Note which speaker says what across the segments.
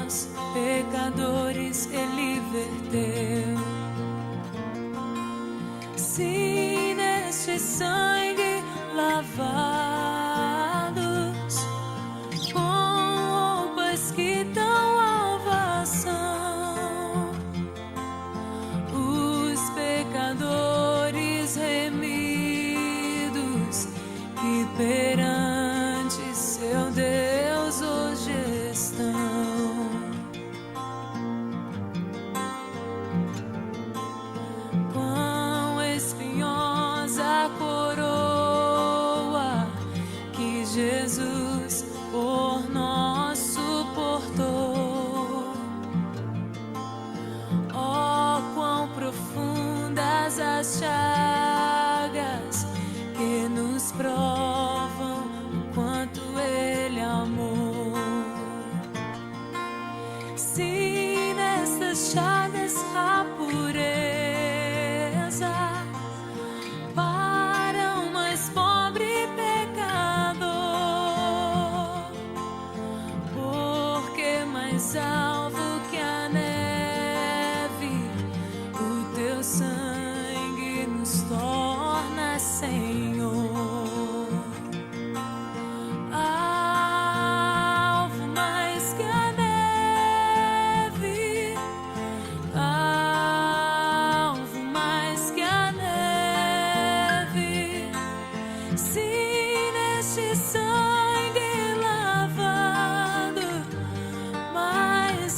Speaker 1: nós, pecadores, Ele verteu. Sim, neste sangue lavados, com roupas que tão alvas são, os pecadores remidos que perante seu Deus hoje estão. Quão espinhosa coroa que Jesus por nós suportou. Oh, quão profundas as chagas que nos provam o quanto Ele amou. Sim, nestas chagas a pureza para o mais pobre pecador, porque mais alvo que a neve o teu sangue nos torna, Senhor. Alvo mais que a neve, alvo mais que a neve. Sim, neste sangue lavado, mais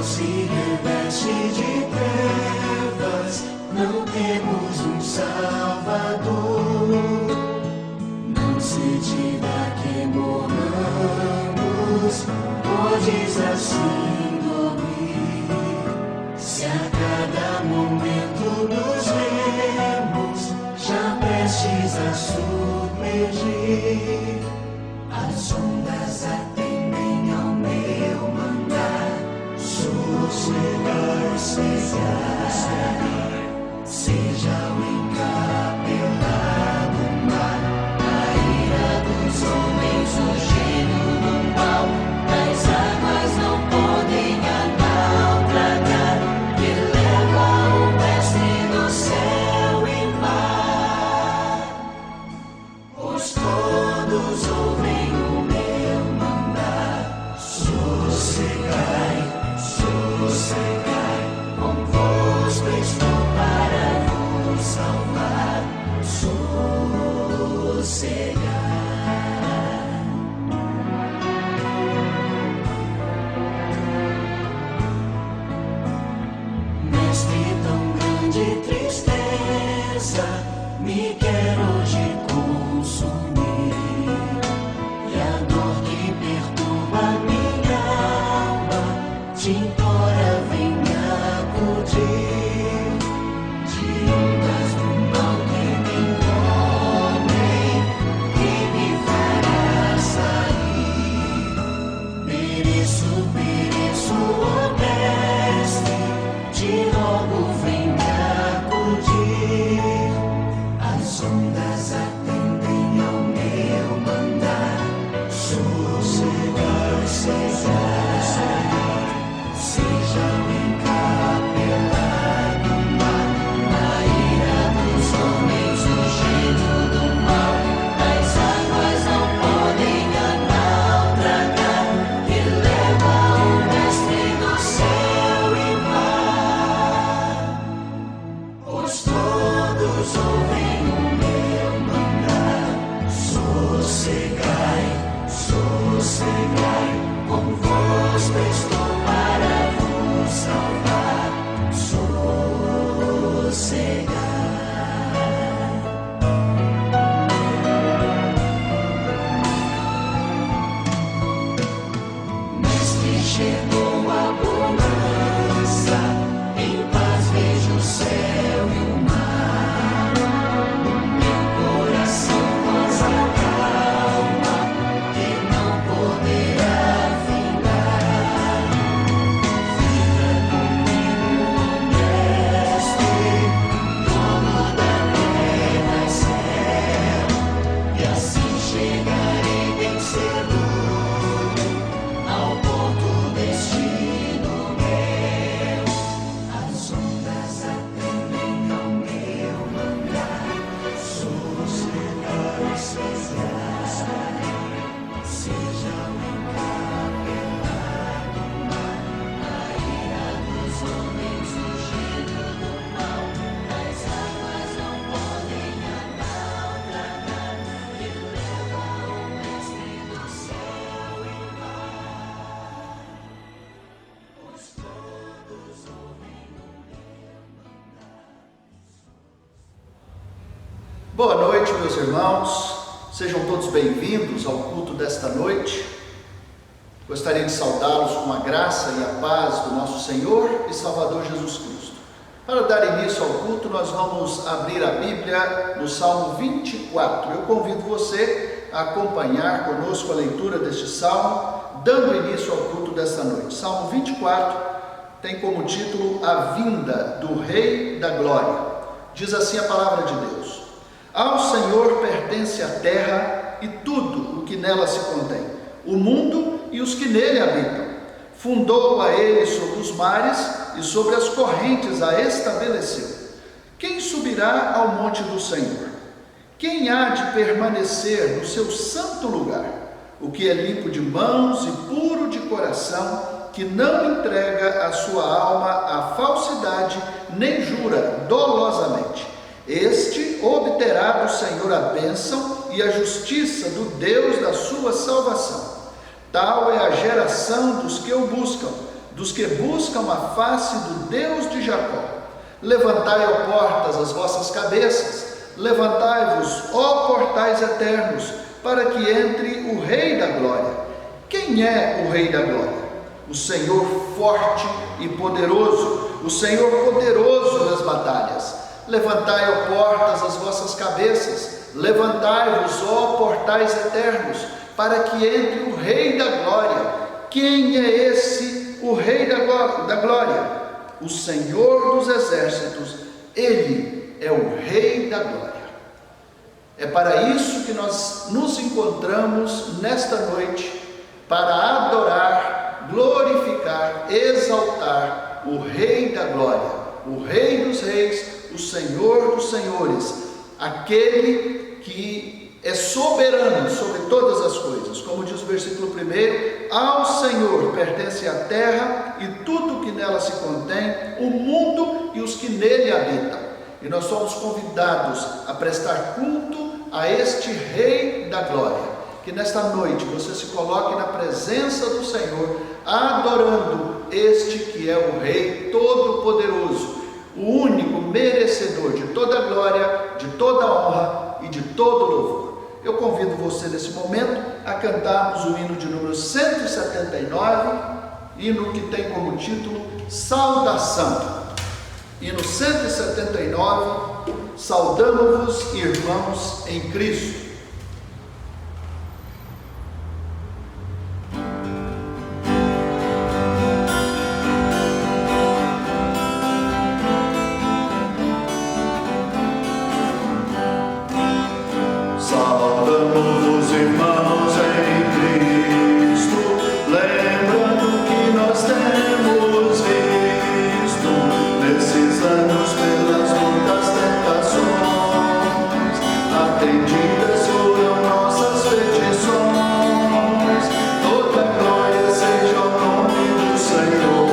Speaker 2: se reveste de trevas, não temos um Salvador. Não se diga que morramos, podes assim dormir. Se a cada momento nos vemos, já prestes a submergir, as ondas atendem ao meu mandar. Sossegai, seja o encapelado mar, a ira dos homens, o gênio do mal, as águas não podem a naufragar, que leva o mestre do céu e mar. Pois todos ouvem o meu mandar. Sossegai, convosco estou para vos salvar. Sossegai. Mestre, tão grande tristeza me quer hoje consumir, e a dor que perturba minha alma te implora, vem me acudir. De ondas do mal que me envolvem, quem me fará sair? Pereço, ó mestre, te rogo, vem me acudir. As ondas atendem ao meu mandar. Sossegai, seja o encapelado mar, a ira dos homens, o gênio do mal, as águas não podem a naufragar, que leva o mestre do céu e mar. Pois todos ouvem o meu mandar. Sossegai, convosco estou para vos salvar. Sossegai. Mestre, chegou a bonança, em paz vejo o céu e o mar. Meu coração goza calma, que não poderá findar. Fica comigo, ó mestre, dono da terra e céu, e assim chegarei bem cedo ao porto destino meu. As ondas atendem ao meu mandar. Sossegai, seja o encapelado mar, a ira dos homens, o gênio do mal, as águas não podem a naufragar, que leva o mestre do céu e mar. Pois todos ouvem o meu mandar.
Speaker 3: Boa noite, meus irmãos. Sejam todos bem-vindos ao culto desta noite. Gostaria de saudá-los com a graça e a paz do nosso Senhor e Salvador Jesus Cristo. Para dar início ao culto, nós vamos abrir a Bíblia no Salmo 24. Eu convido você a acompanhar conosco a leitura deste salmo, dando início ao culto desta noite. Salmo 24 tem como título A Vinda do Rei da Glória. Diz assim a palavra de Deus: Ao Senhor pertence a terra e tudo o que nela se contém, o mundo e os que nele habitam. Fundou a ele sobre os mares e sobre as correntes a estabeleceu. Quem subirá ao monte do Senhor? Quem há de permanecer no seu santo lugar? O que é limpo de mãos e puro de coração, que não entrega a sua alma à falsidade, nem jura dolosamente. Este obterá do Senhor a bênção e a justiça do Deus da sua salvação. Tal é a geração dos que o buscam, dos que buscam a face do Deus de Jacó. Levantai, ó portas, as vossas cabeças, levantai-vos, ó portais eternos, para que entre o Rei da Glória. Quem é o Rei da Glória? O Senhor forte e poderoso, o Senhor poderoso nas batalhas. Levantai, ó portas, as vossas cabeças, levantai-vos, ó portais eternos, para que entre o Rei da Glória. Quem é esse, o Rei da Glória? O Senhor dos Exércitos, Ele é o Rei da Glória. É para isso que nós nos encontramos nesta noite, para adorar, glorificar, exaltar o Rei da Glória, o Rei dos Reis, o Senhor dos Senhores, aquele que é soberano sobre todas as coisas. Como diz o versículo 1, ao Senhor pertence a terra e tudo que nela se contém, o mundo e os que nele habitam. E nós somos convidados a prestar culto a este Rei da Glória. Que nesta noite você se coloque na presença do Senhor, adorando este que é o Rei Todo-Poderoso, o único merecedor de toda glória, de toda honra e de todo louvor. Eu convido você nesse momento a cantarmos o hino de número 179, hino que tem como título Saudação. Hino 179, saudamo-vos, irmãos em Cristo.
Speaker 4: Saudamos, irmãos em Cristo, lembrando que nós temos visto nesses anos pelas muitas tentações, atendidas foram nossas petições. Toda glória seja ao nome do Senhor,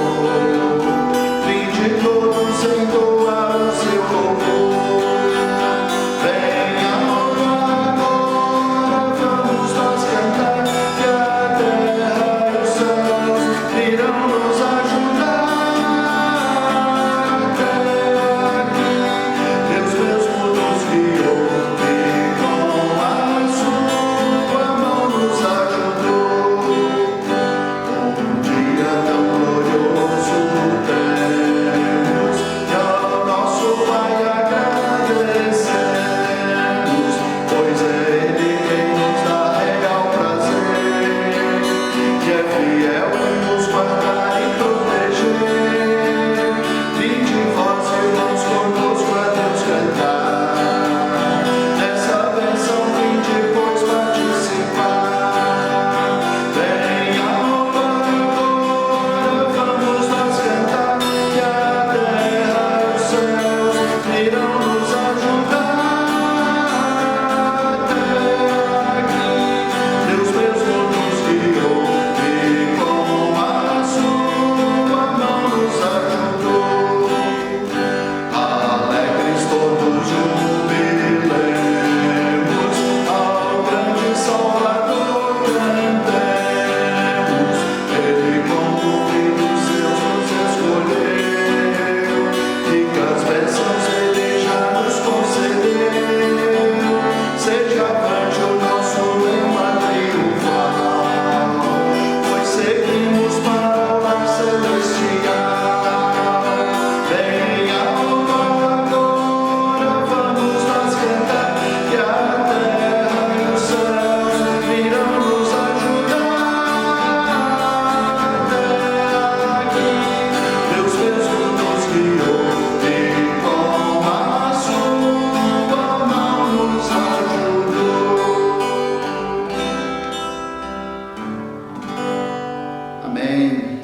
Speaker 4: vinde todos entoar o seu louvor.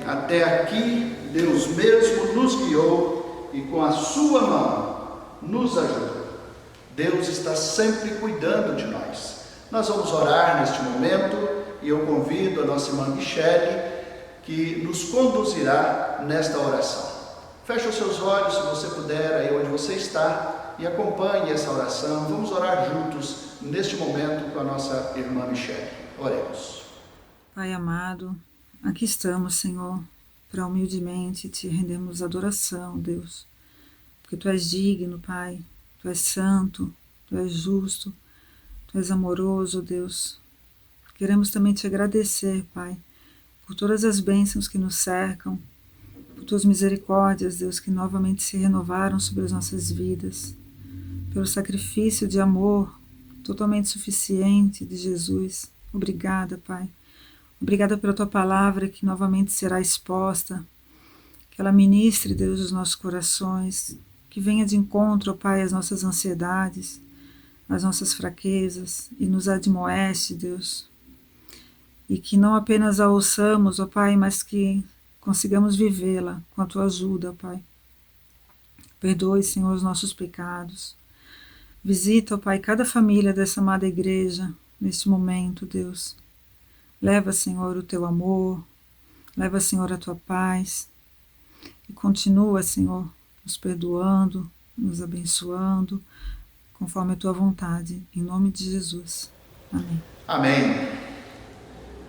Speaker 3: Até aqui, Deus mesmo nos guiou e com a sua mão nos ajudou. Deus está sempre cuidando de nós. Nós vamos orar neste momento e eu convido a nossa irmã Michele, que nos conduzirá nesta oração. Feche os seus olhos, se você puder, aí onde você está, e acompanhe essa oração. Vamos orar juntos neste momento com a nossa irmã Michele. Oremos.
Speaker 5: Pai amado, aqui estamos, Senhor, para humildemente te rendermos adoração, Deus, porque Tu és digno, Pai, Tu és santo, Tu és justo, Tu és amoroso, Deus. Queremos também Te agradecer, Pai, por todas as bênçãos que nos cercam, por Tuas misericórdias, Deus, que novamente se renovaram sobre as nossas vidas, pelo sacrifício de amor totalmente suficiente de Jesus. Obrigada, Pai. Obrigada pela Tua palavra que novamente será exposta, que ela ministre, Deus, os nossos corações, que venha de encontro, ó Pai, às nossas ansiedades, às nossas fraquezas e nos admoeste, Deus. E que não apenas a ouçamos, ó Pai, mas que consigamos vivê-la com a Tua ajuda, Pai. Perdoe, Senhor, os nossos pecados. Visita, ó Pai, cada família dessa amada igreja neste momento, Deus. Leva, Senhor, o Teu amor, leva, Senhor, a Tua paz e continua, Senhor, nos perdoando, nos abençoando, conforme a Tua vontade, em nome de Jesus. Amém.
Speaker 3: Amém.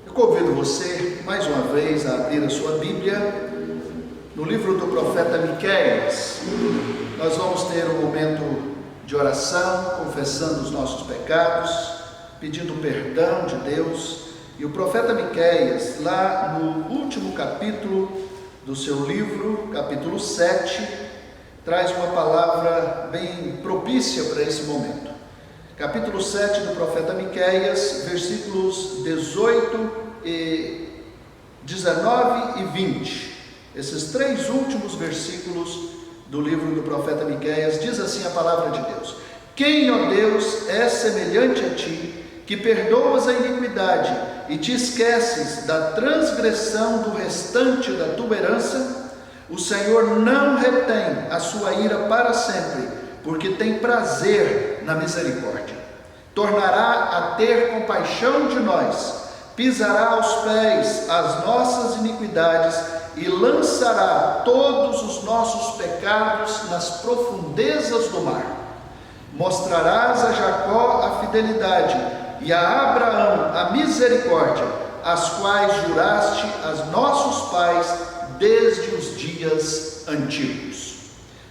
Speaker 3: Eu convido você, mais uma vez, a abrir a sua Bíblia no livro do profeta Miqueias. Nós vamos ter um momento de oração, confessando os nossos pecados, pedindo perdão de Deus. E o profeta Miqueias, lá no último capítulo do seu livro, capítulo 7, traz uma palavra bem propícia para esse momento. Capítulo 7 do profeta Miqueias, versículos 18 19 e 20. Esses três últimos versículos do livro do profeta Miqueias, diz assim a palavra de Deus: Quem, ó Deus, é semelhante a ti, que perdoas a iniquidade e te esqueces da transgressão do restante da tua herança? O Senhor não retém a sua ira para sempre, porque tem prazer na misericórdia. Tornará a ter compaixão de nós, pisará aos pés as nossas iniquidades e lançará todos os nossos pecados nas profundezas do mar. Mostrarás a Jacó a fidelidade e a Abraão a misericórdia, as quais juraste a nossos pais desde os dias antigos.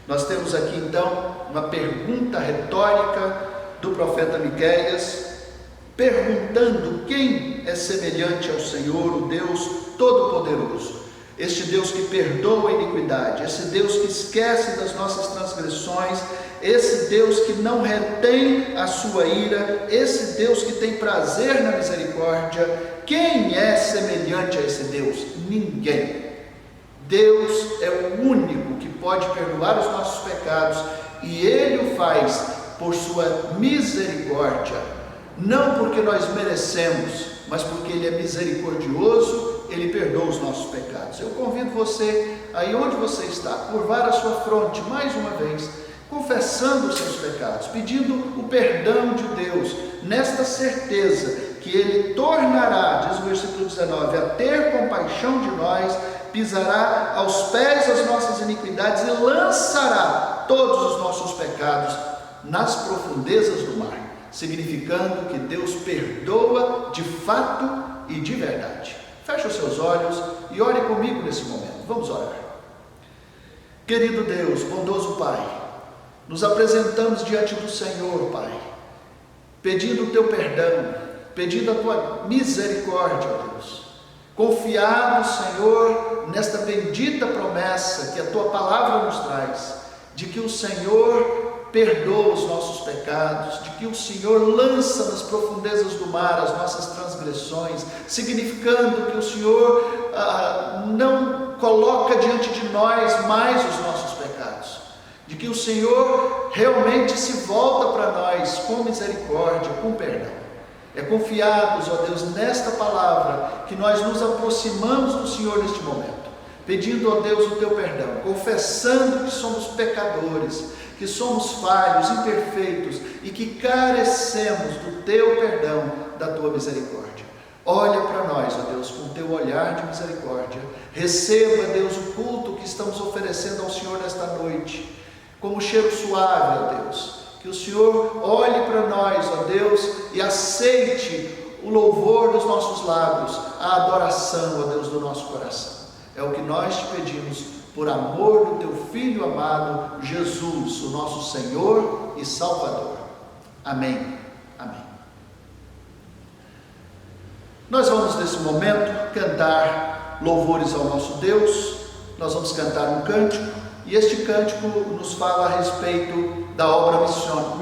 Speaker 3: Nós temos aqui então uma pergunta retórica do profeta Miqueias, perguntando quem é semelhante ao Senhor, o Deus Todo-Poderoso. Este Deus que perdoa a iniquidade, esse Deus que esquece das nossas transgressões, esse Deus que não retém a sua ira, esse Deus que tem prazer na misericórdia. Quem é semelhante a esse Deus? Ninguém. Deus é o único que pode perdoar os nossos pecados, e Ele o faz por sua misericórdia, não porque nós merecemos, mas porque Ele é misericordioso. Ele perdoa os nossos pecados. Eu convido você, aí onde você está, curvar a sua fronte mais uma vez, confessando os seus pecados, pedindo o perdão de Deus, nesta certeza que Ele tornará, diz o versículo 19, a ter compaixão de nós, pisará aos pés as nossas iniquidades e lançará todos os nossos pecados nas profundezas do mar, significando que Deus perdoa de fato e de verdade. Feche os seus olhos e ore comigo nesse momento. Vamos orar. Querido Deus, bondoso Pai, nos apresentamos diante do Senhor, Pai, pedindo o Teu perdão, pedindo a Tua misericórdia, ó Deus, confiados, Senhor, nesta bendita promessa que a Tua palavra nos traz, de que o Senhor perdoa os nossos pecados, de que o Senhor lança nas profundezas do mar as nossas transgressões, significando que o Senhor não coloca diante de nós mais os nossos pecados, de que o Senhor realmente se volta para nós com misericórdia, com perdão. É confiados, ó Deus, nesta palavra que nós nos aproximamos do Senhor neste momento, pedindo, ó Deus, o Teu perdão, confessando que somos pecadores, que somos falhos, imperfeitos e que carecemos do Teu perdão, da Tua misericórdia. Olha para nós, ó Deus, com o Teu olhar de misericórdia. Receba, Deus, o culto que estamos oferecendo ao Senhor nesta noite, como cheiro suave, ó Deus. Que o Senhor olhe para nós, ó Deus, e aceite o louvor dos nossos lábios, a adoração, ó Deus, do nosso coração. É o que nós te pedimos por amor do teu Filho amado, Jesus, o nosso Senhor e Salvador. Amém. Amém. Nós vamos nesse momento cantar louvores ao nosso Deus. Nós vamos cantar um cântico e este cântico nos fala a respeito da obra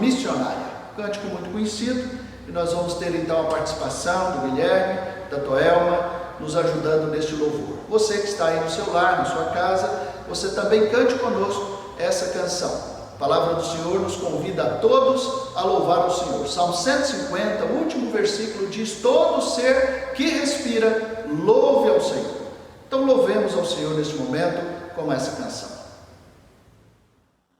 Speaker 3: missionária. Cântico muito conhecido, e nós vamos ter então a participação do Guilherme, da Toelma, nos ajudando neste louvor. Você que está aí no seu lar, na sua casa, você também cante conosco essa canção. A palavra do Senhor nos convida a todos a louvar o Senhor. Salmo 150, o último versículo diz: todo ser que respira, louve ao Senhor. Então louvemos ao Senhor neste momento com essa canção.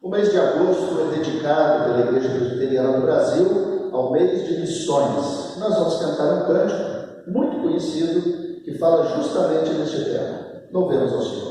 Speaker 3: O mês de agosto é dedicado pela Igreja Presbiteriana do Brasil ao mês de missões. Nós vamos cantar um cântico muito conhecido que fala justamente deste tema. Louvemos ao Senhor.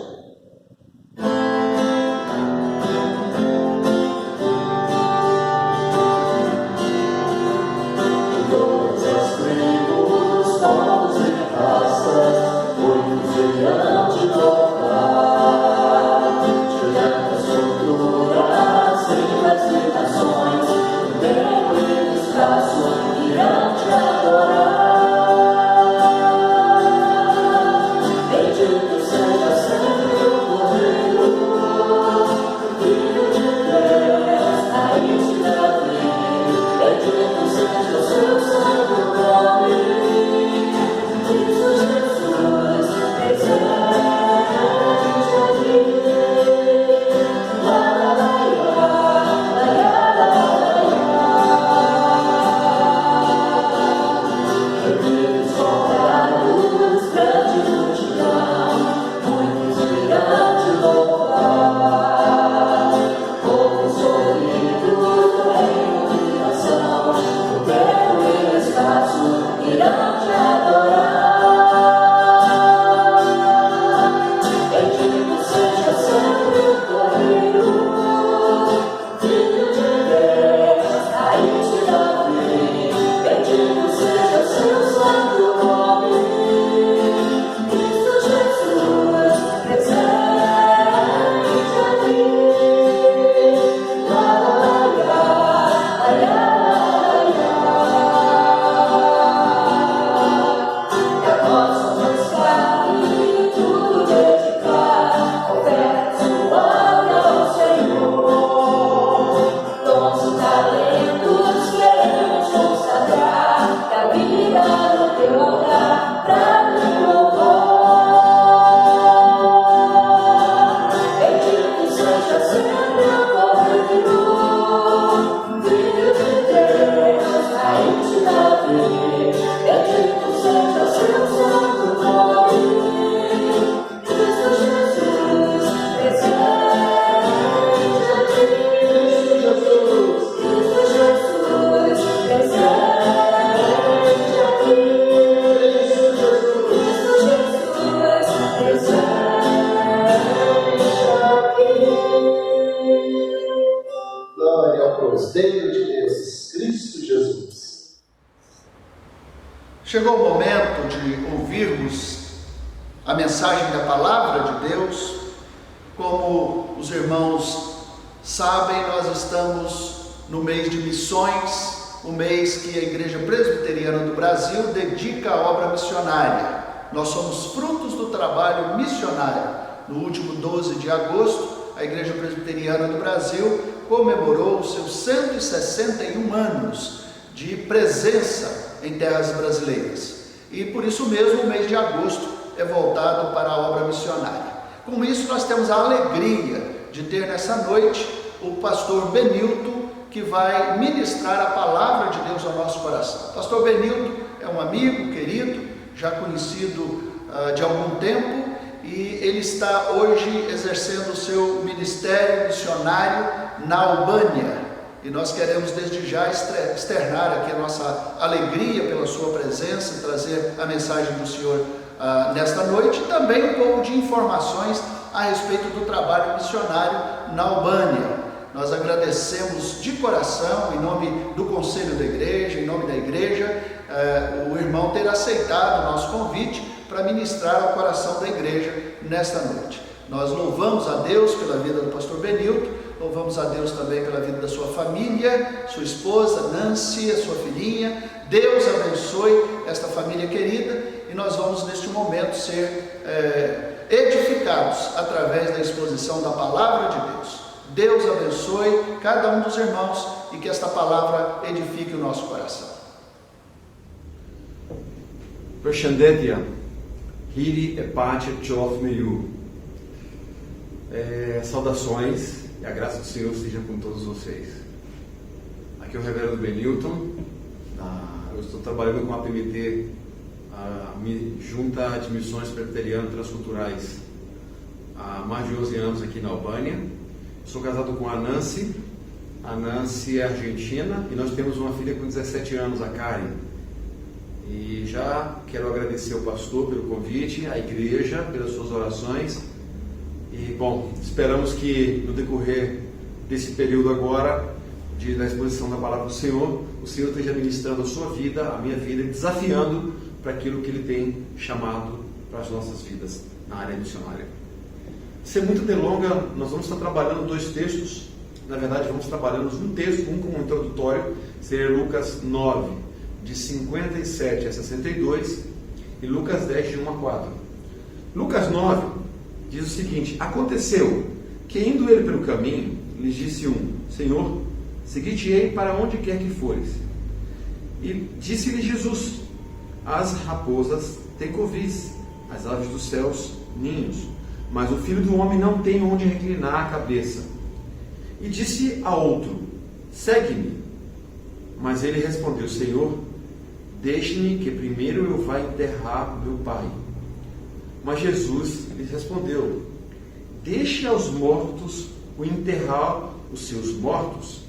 Speaker 3: Chegou o momento de ouvirmos a mensagem da Palavra de Deus. Como os irmãos sabem, nós estamos no mês de missões, o mês que a Igreja Presbiteriana do Brasil dedica à obra missionária. Nós somos frutos do trabalho missionário. No último 12 de agosto, a Igreja Presbiteriana do Brasil comemorou os seus 161 anos de presença em terras brasileiras. E por isso mesmo o mês de agosto é voltado para a obra missionária. Com isso nós temos a alegria de ter nessa noite o pastor Benilton, que vai ministrar a palavra de Deus ao nosso coração. O pastor Benilton é um amigo querido, já conhecido de algum tempo, e ele está hoje exercendo o seu ministério missionário na Albânia. E nós queremos desde já externar aqui a nossa alegria pela sua presença e trazer a mensagem do Senhor nesta noite, e também um pouco de informações a respeito do trabalho missionário na Albânia. Nós agradecemos de coração, em nome do Conselho da Igreja, em nome da Igreja, o irmão ter aceitado o nosso convite para ministrar ao coração da igreja nesta noite. Nós louvamos a Deus pela vida do pastor Benilton, louvamos a Deus também pela vida da sua família, sua esposa Nancy, a sua filhinha. Deus abençoe esta família querida e nós vamos neste momento ser edificados através da exposição da palavra de Deus. Deus abençoe cada um dos irmãos e que esta palavra edifique o nosso coração.
Speaker 6: Prashandetia, Hiri Epatia Tchofmeyu. Saudações e a graça do Senhor seja com todos vocês. Aqui é o reverendo Benilton. Eu estou trabalhando com a PMT, a Junta de Missões Presbiterianas Transculturais, há mais de 11 anos aqui na Albânia. Sou casado com a Nancy. A Nancy é argentina e nós temos uma filha com 17 anos, a Karen. E já quero agradecer ao pastor pelo convite, à igreja pelas suas orações. E, bom, esperamos que no decorrer desse período agora, da exposição da palavra do Senhor, o Senhor esteja ministrando a sua vida, a minha vida, desafiando para aquilo que Ele tem chamado para as nossas vidas na área missionária. Sem muita delonga, nós vamos estar trabalhando 2 textos. Na verdade, vamos trabalhando um texto, um como introdutório, seria Lucas 9, de 57 a 62, e Lucas 10, de 1 a 4. Lucas 9 diz o seguinte: aconteceu que, indo ele pelo caminho, lhes disse um: Senhor, seguir-te-ei para onde quer que fores. E disse-lhe Jesus: as raposas têm covis, as aves dos céus ninhos, mas o Filho do Homem não tem onde reclinar a cabeça. E disse a outro: segue-me. Mas ele respondeu: Senhor, deixe-me que primeiro eu vá enterrar meu pai. Mas Jesus lhe respondeu: deixe aos mortos o enterrar os seus mortos,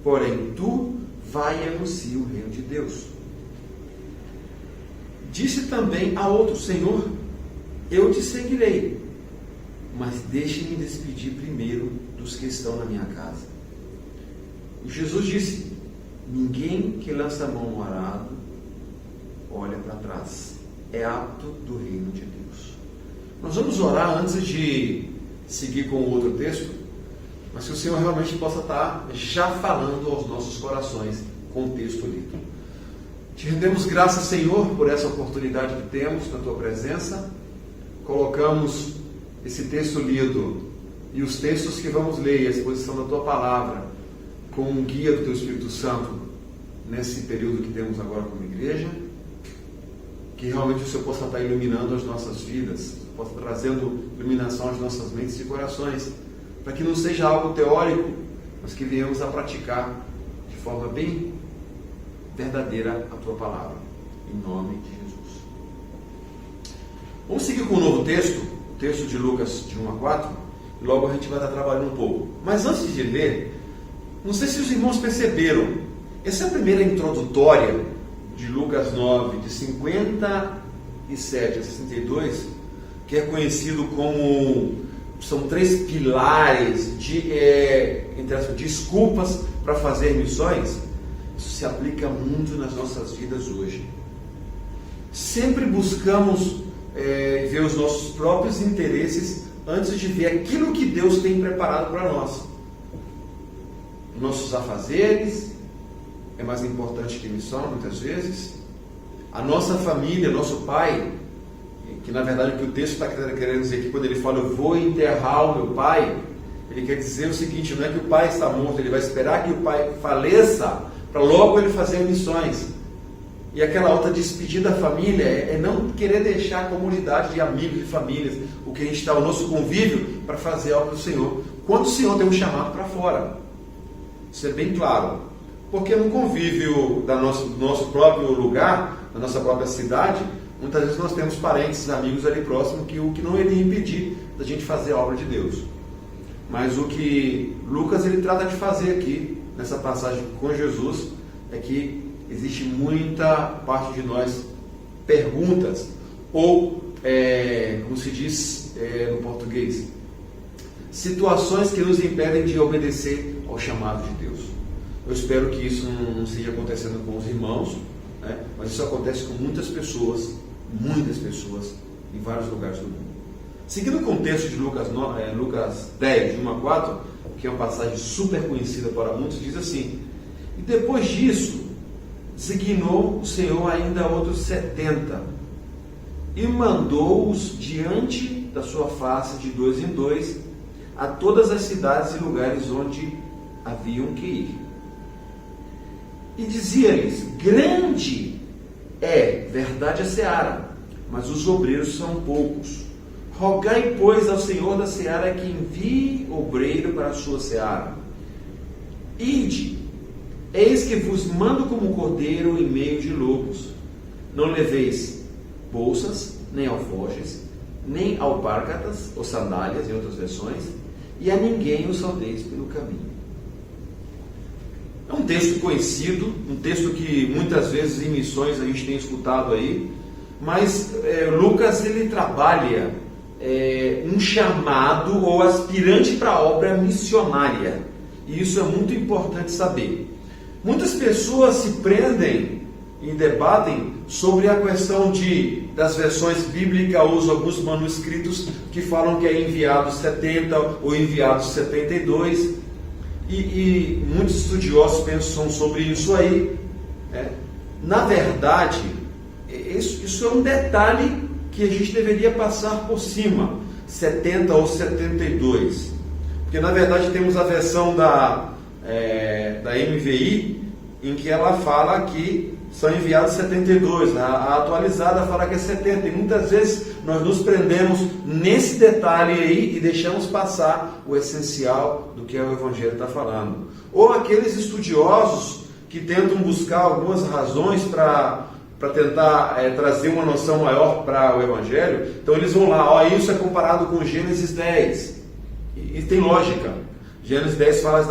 Speaker 6: porém tu vai e anuncia o reino de Deus. Disse também a outro: Senhor, eu te seguirei, mas deixe-me despedir primeiro dos que estão na minha casa. E Jesus disse: ninguém que lança a mão no arado olha para trás, é apto do reino de Deus. Nós vamos orar antes de seguir com o outro texto, mas que o Senhor realmente possa estar já falando aos nossos corações com o texto lido. Te rendemos graças, Senhor, por essa oportunidade que temos na Tua presença. Colocamos esse texto lido e os textos que vamos ler, a exposição da Tua palavra, com um guia do Teu Espírito Santo nesse período que temos agora como igreja. Que realmente o Senhor possa estar iluminando as nossas vidas, possa estar trazendo iluminação às nossas mentes e corações, para que não seja algo teórico, mas que venhamos a praticar de forma bem verdadeira a Tua palavra, em nome de Jesus. Vamos seguir com um novo texto, o texto de Lucas de 1 a 4, e logo a gente vai estar trabalhando um pouco. Mas antes de ler, não sei se os irmãos perceberam, essa é a primeira introdutória de Lucas 9, de 57 a 62, que é conhecido como, são 3 pilares de desculpas para fazer missões. Isso se aplica muito nas nossas vidas hoje. Sempre buscamos ver os nossos próprios interesses antes de ver aquilo que Deus tem preparado para nós. Nossos afazeres é mais importante que missão, muitas vezes. A nossa família, nosso pai, que na verdade o que o texto está querendo dizer aqui, quando ele fala eu vou enterrar o meu pai, ele quer dizer o seguinte: não é que o pai está morto, ele vai esperar que o pai faleça para logo ele fazer missões. E aquela outra despedida da família é não querer deixar a comunidade de amigos e famílias, o que a gente está, o nosso convívio, para fazer algo do Senhor, quando o Senhor tem um chamado para fora. Isso é bem claro. Porque no convívio do nosso próprio lugar, da nossa própria cidade, muitas vezes nós temos parentes, amigos ali próximos, o que não iria impedir da gente fazer a obra de Deus. Mas o que Lucas ele trata de fazer aqui, nessa passagem com Jesus, é que existe muita parte de nós perguntas, ou, como se diz no português, situações que nos impedem de obedecer ao chamado de Deus. Eu espero que isso não esteja acontecendo com os irmãos, né? Mas isso acontece com muitas pessoas
Speaker 7: muitas pessoas em vários lugares do mundo. Seguindo o contexto de Lucas 10, de 1 a 4, que é uma passagem super conhecida para muitos, diz assim: e depois disso, designou o Senhor ainda outros 70, e mandou-os diante da sua face de 2 em 2, a todas as cidades e lugares onde haviam que ir. E dizia-lhes: grande é, verdade, a seara, mas os obreiros são poucos. Rogai, pois, ao Senhor da seara que envie obreiro para a sua seara. Ide, eis que vos mando como cordeiro em meio de lobos. Não leveis bolsas, nem alforjes, nem alpargatas ou sandálias, em outras versões, e a ninguém os saudeis pelo caminho. É um texto conhecido, um texto que muitas vezes em missões a gente tem escutado aí, mas Lucas ele trabalha um chamado ou aspirante para a obra missionária, e isso é muito importante saber. Muitas pessoas se prendem e debatem sobre a questão das versões bíblicas ou alguns manuscritos que falam que é enviados 70 ou enviados 72, e muitos estudiosos pensam sobre isso aí. Na verdade, isso é um detalhe que a gente deveria passar por cima, 70 ou 72, porque na verdade temos a versão da MVI, em que ela fala que são enviados 72, a atualizada fala que é 70, e muitas vezes nós nos prendemos nesse detalhe aí e deixamos passar o essencial do que o Evangelho está falando. Ou aqueles estudiosos que tentam buscar algumas razões para tentar trazer uma noção maior para o Evangelho, então eles vão lá, isso é comparado com Gênesis 10, e tem lógica. Gênesis 10 fala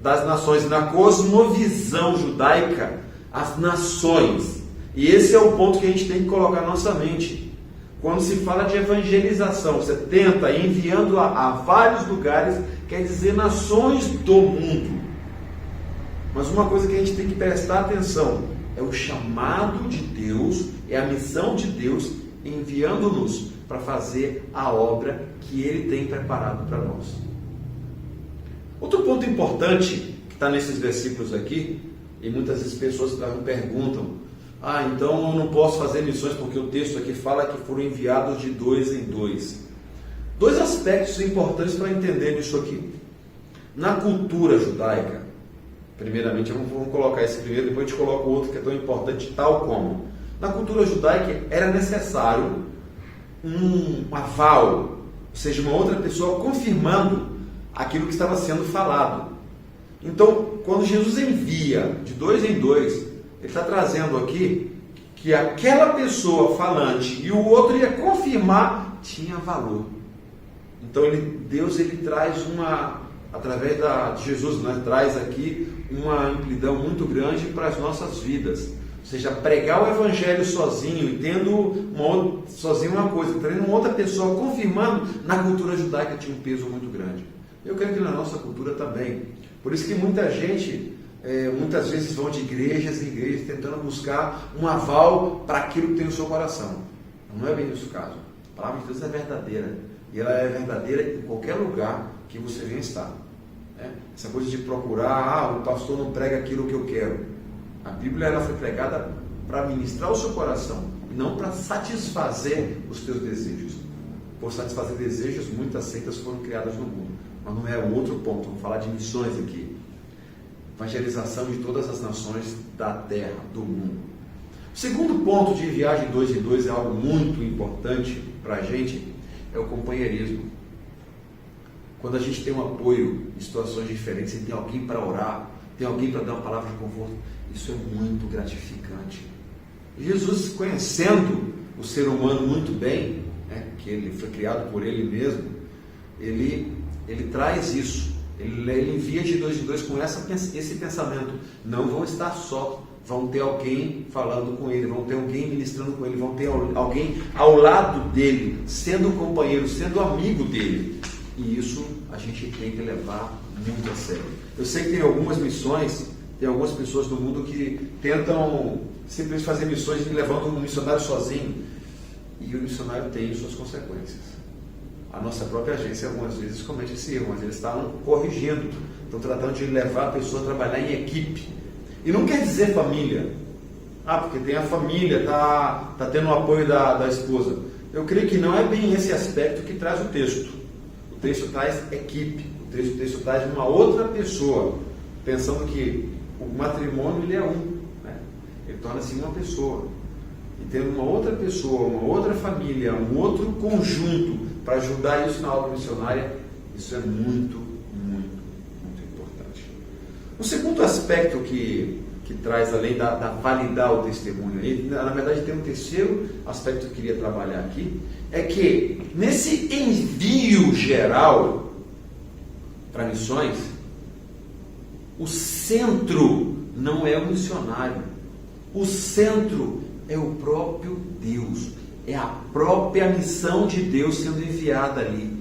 Speaker 7: das nações, na cosmovisão judaica, as nações, e esse é o ponto que a gente tem que colocar na nossa mente. Quando se fala de evangelização, 70, enviando a vários lugares, quer dizer nações do mundo. Mas uma coisa que a gente tem que prestar atenção é o chamado de Deus, é a missão de Deus enviando-nos para fazer a obra que Ele tem preparado para nós. Outro ponto importante que está nesses versículos aqui, e muitas vezes pessoas me perguntam: então eu não posso fazer missões porque o texto aqui fala que foram enviados de 2 em 2. Dois aspectos importantes para entender isso aqui. Na cultura judaica, primeiramente, vamos colocar esse primeiro, depois a gente coloca o outro que é tão importante, tal como. Na cultura judaica era necessário um aval, ou seja, uma outra pessoa confirmando aquilo que estava sendo falado. Então, quando Jesus envia de 2 em 2, Ele está trazendo aqui que aquela pessoa falante e o outro ia confirmar, tinha valor. Então, Deus traz através de Jesus, traz aqui uma amplidão muito grande para as nossas vidas. Ou seja, pregar o Evangelho sozinho e tendo sozinho uma coisa, tendo uma outra pessoa confirmando, na cultura judaica tinha um peso muito grande. Eu creio que na nossa cultura também. Por isso que muita gente, muitas vezes vão de igrejas em igrejas tentando buscar um aval para aquilo que tem no seu coração. Não é bem isso o caso. A palavra de Deus é verdadeira. E ela é verdadeira em qualquer lugar que você venha estar. Essa coisa de procurar, o pastor não prega aquilo que eu quero. A Bíblia ela foi pregada para ministrar o seu coração, e não para satisfazer os teus desejos. Por satisfazer desejos, muitas seitas foram criadas no mundo. Mas não é o outro ponto, vamos falar de missões aqui. Evangelização de todas as nações da terra, do mundo. O segundo ponto de viagem 2 em 2 é algo muito importante para a gente, é o companheirismo. Quando a gente tem um apoio em situações diferentes, e tem alguém para orar, tem alguém para dar uma palavra de conforto, isso é muito gratificante. Jesus, conhecendo o ser humano muito bem, que ele foi criado por ele mesmo, ele traz isso, ele envia de 2 em 2 com esse pensamento: não vão estar só, vão ter alguém falando com ele, vão ter alguém ministrando com ele, vão ter alguém ao lado dele, sendo companheiro, sendo amigo dele. E isso a gente tem que levar muito a sério. Eu sei que tem algumas missões Tem algumas pessoas no mundo que tentam simplesmente fazer missões levando um missionário sozinho. E o missionário tem suas consequências. A nossa própria agência algumas vezes comete esse erro, mas eles estão corrigindo, estão tratando de levar a pessoa a trabalhar em equipe. E não quer dizer família. Porque tem a família, tá tendo o apoio da esposa. Eu creio que não é bem esse aspecto que traz o texto. O texto traz equipe, o texto traz uma outra pessoa, pensando que o matrimônio ele é um, né? Ele torna-se uma pessoa. E tendo uma outra pessoa, uma outra família, um outro conjunto para ajudar isso na obra missionária, isso é muito, muito, muito importante. O segundo aspecto que traz, além da validar o testemunho, e, na verdade tem um terceiro aspecto que eu queria trabalhar aqui, é que nesse envio geral para missões, o centro não é o missionário, o centro é o próprio Deus, é a própria missão de Deus sendo enviada ali.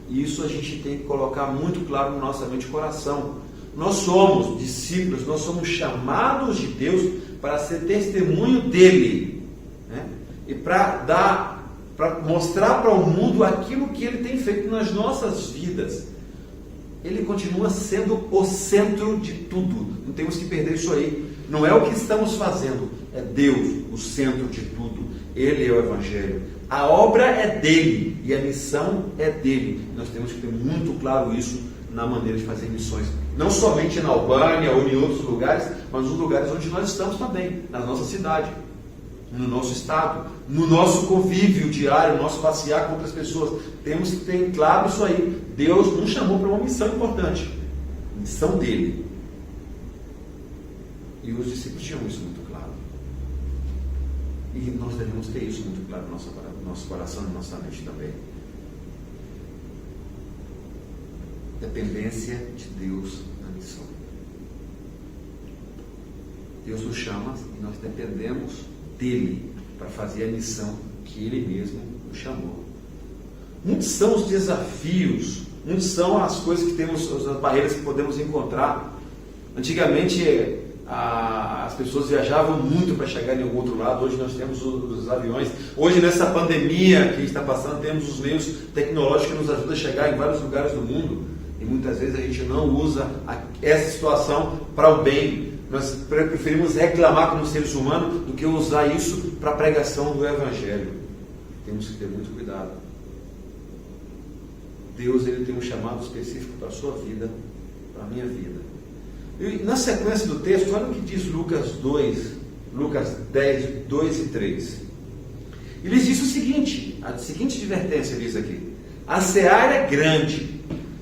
Speaker 7: E isso a gente tem que colocar muito claro na nossa mente e coração. Nós somos discípulos, nós somos chamados de Deus para ser testemunho dele, né? E para mostrar para o mundo aquilo que ele tem feito nas nossas vidas. Ele continua sendo o centro de tudo. Não temos que perder isso aí. Não é o que estamos fazendo, é Deus o centro de tudo. Ele é o Evangelho. A obra é dele e a missão é dele. Nós temos que ter muito claro isso na maneira de fazer missões. Não somente na Albânia ou em outros lugares, mas nos lugares onde nós estamos também, na nossa cidade, no nosso estado, no nosso convívio diário, no nosso passear com outras pessoas. Temos que ter claro isso aí. Deus nos chamou para uma missão importante, missão dele. E os discípulos tinham isso muito claro. E nós devemos ter isso muito claro no nosso coração e na nossa mente também. Dependência de Deus na missão. Deus nos chama e nós dependemos dele para fazer a missão que ele mesmo nos chamou. Muitos são os desafios, muitos são as coisas que temos, as barreiras que podemos encontrar. Antigamente as pessoas viajavam muito para chegar em algum outro lado. Hoje nós temos os aviões. Hoje, nessa pandemia que a gente está passando, temos os meios tecnológicos que nos ajudam a chegar em vários lugares do mundo. E muitas vezes a gente não usa essa situação para o bem. Nós preferimos reclamar como seres humanos do que usar isso para a pregação do Evangelho. Temos que ter muito cuidado. Deus ele tem um chamado específico para a sua vida, para a minha vida. E na sequência do texto, olha o que diz Lucas 10, 2 e 3. Ele diz o seguinte, a seguinte advertência diz aqui: a seara é grande,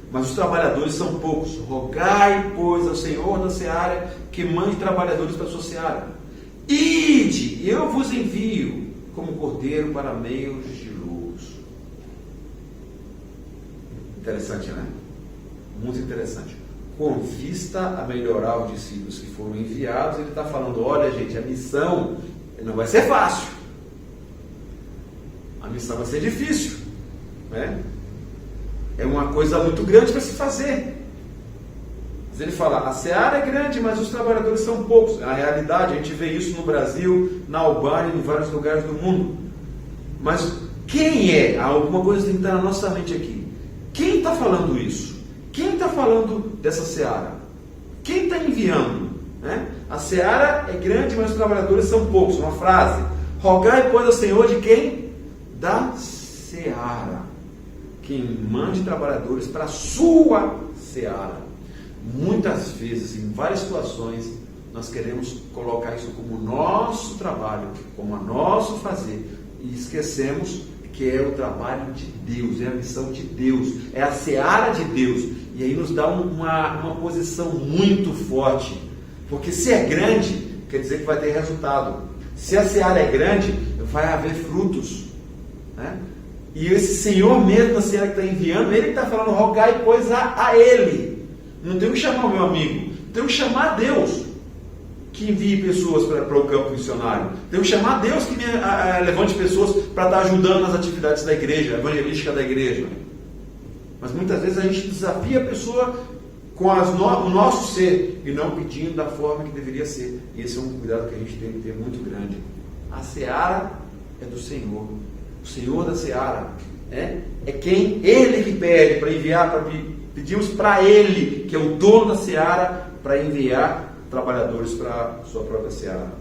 Speaker 7: mas os trabalhadores são poucos. Rogai, pois, ao Senhor da seara que mande trabalhadores para a sua seara. Ide, eu vos envio como cordeiro para meios de lobos. Interessante, né? Muito interessante. Com vista a melhorar os discípulos que foram enviados, ele está falando: olha, gente, a missão não vai ser fácil. A missão vai ser difícil, né? É uma coisa muito grande para se fazer. Mas ele fala: a seara é grande, mas os trabalhadores são poucos. Na realidade, a gente vê isso no Brasil, na Albânia, em vários lugares do mundo. Mas quem é? Alguma coisa tem que estar na nossa mente aqui. Quem está falando isso? Quem está falando dessa seara? Quem está enviando? Né? A seara é grande, mas os trabalhadores são poucos. Uma frase: rogai, pois, ao Senhor de quem? Da seara. Quem mande trabalhadores para a sua seara. Muitas vezes, em várias situações, nós queremos colocar isso como nosso trabalho, como a nosso fazer, e esquecemos que é o trabalho de Deus, é a missão de Deus, é a seara de Deus. E aí nos dá uma posição muito forte, porque se é grande, quer dizer que vai ter resultado. Se a seara é grande, vai haver frutos, né? E esse Senhor mesmo, a seara que está enviando, Ele está falando: rogai, pois, a Ele. Não tenho que chamar o meu amigo, tenho que chamar a Deus que envie pessoas para o campo missionário. Tenho que chamar a Deus que levante pessoas para estar ajudando nas atividades da igreja, evangelística da igreja. Mas muitas vezes a gente desafia a pessoa com o nosso ser e não pedindo da forma que deveria ser. E esse é um cuidado que a gente tem que ter muito grande. A seara é do Senhor. O Senhor da seara é quem Ele que pede para enviar, pedimos para Ele, que é o dono da seara, para enviar trabalhadores para a sua própria seara.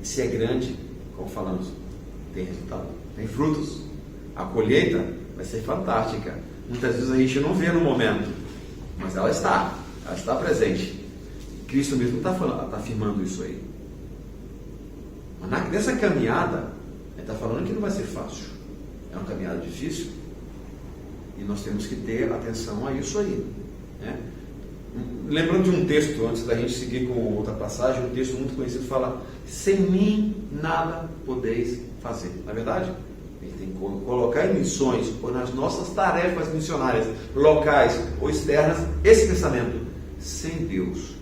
Speaker 7: E se é grande, como falamos, tem resultado, tem frutos. A colheita vai ser fantástica. Muitas vezes a gente não vê no momento, mas ela está presente. Cristo mesmo está afirmando isso aí. Mas nessa caminhada, ele está falando que não vai ser fácil. É uma caminhada difícil. E nós temos que ter atenção a isso aí. Né? Lembrando de um texto, antes da gente seguir com outra passagem, um texto muito conhecido fala: sem mim nada podeis fazer. Não é verdade? A gente tem que colocar em missões, ou nas nossas tarefas missionárias, locais ou externas, esse pensamento: sem Deus,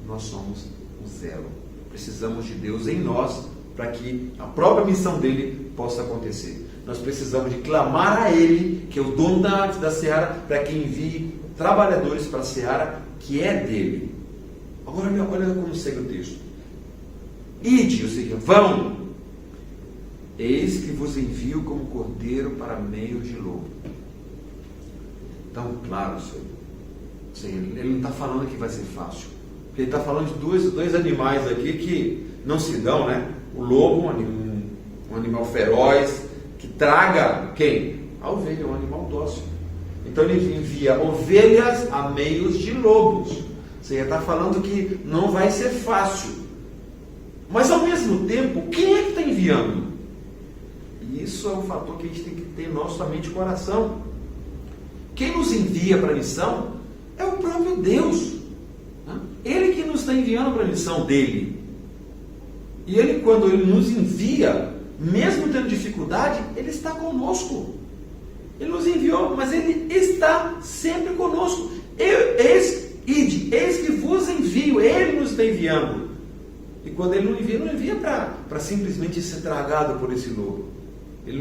Speaker 7: nós somos um zero. Precisamos de Deus em nós para que a própria missão dele possa acontecer. Nós precisamos de clamar a Ele, que é o dono da seara, para que envie trabalhadores para a seara que é dele. Agora olha como segue o texto. Ide, ou seja, vão. Eis que vos envio como cordeiro para meio de lobo. Então, claro, Senhor, ele não está falando que vai ser fácil. Porque ele está falando de dois animais aqui que não se dão, né? O lobo, um animal feroz, que traga quem? A ovelha, um animal dócil. Então ele envia ovelhas a meios de lobos. Você já está falando que não vai ser fácil. Mas ao mesmo tempo, quem é que está enviando? E isso é um fator que a gente tem que ter em nossa mente e coração. Quem nos envia para a missão é o próprio Deus. Ele que nos está enviando para a missão dele. E ele, quando ele nos envia, mesmo tendo dificuldade, ele está conosco. Ele nos enviou, mas ele está sempre conosco. Eis que vos envio. Ele nos está enviando. E quando ele não envia para simplesmente ser tragado por esse lobo. Ele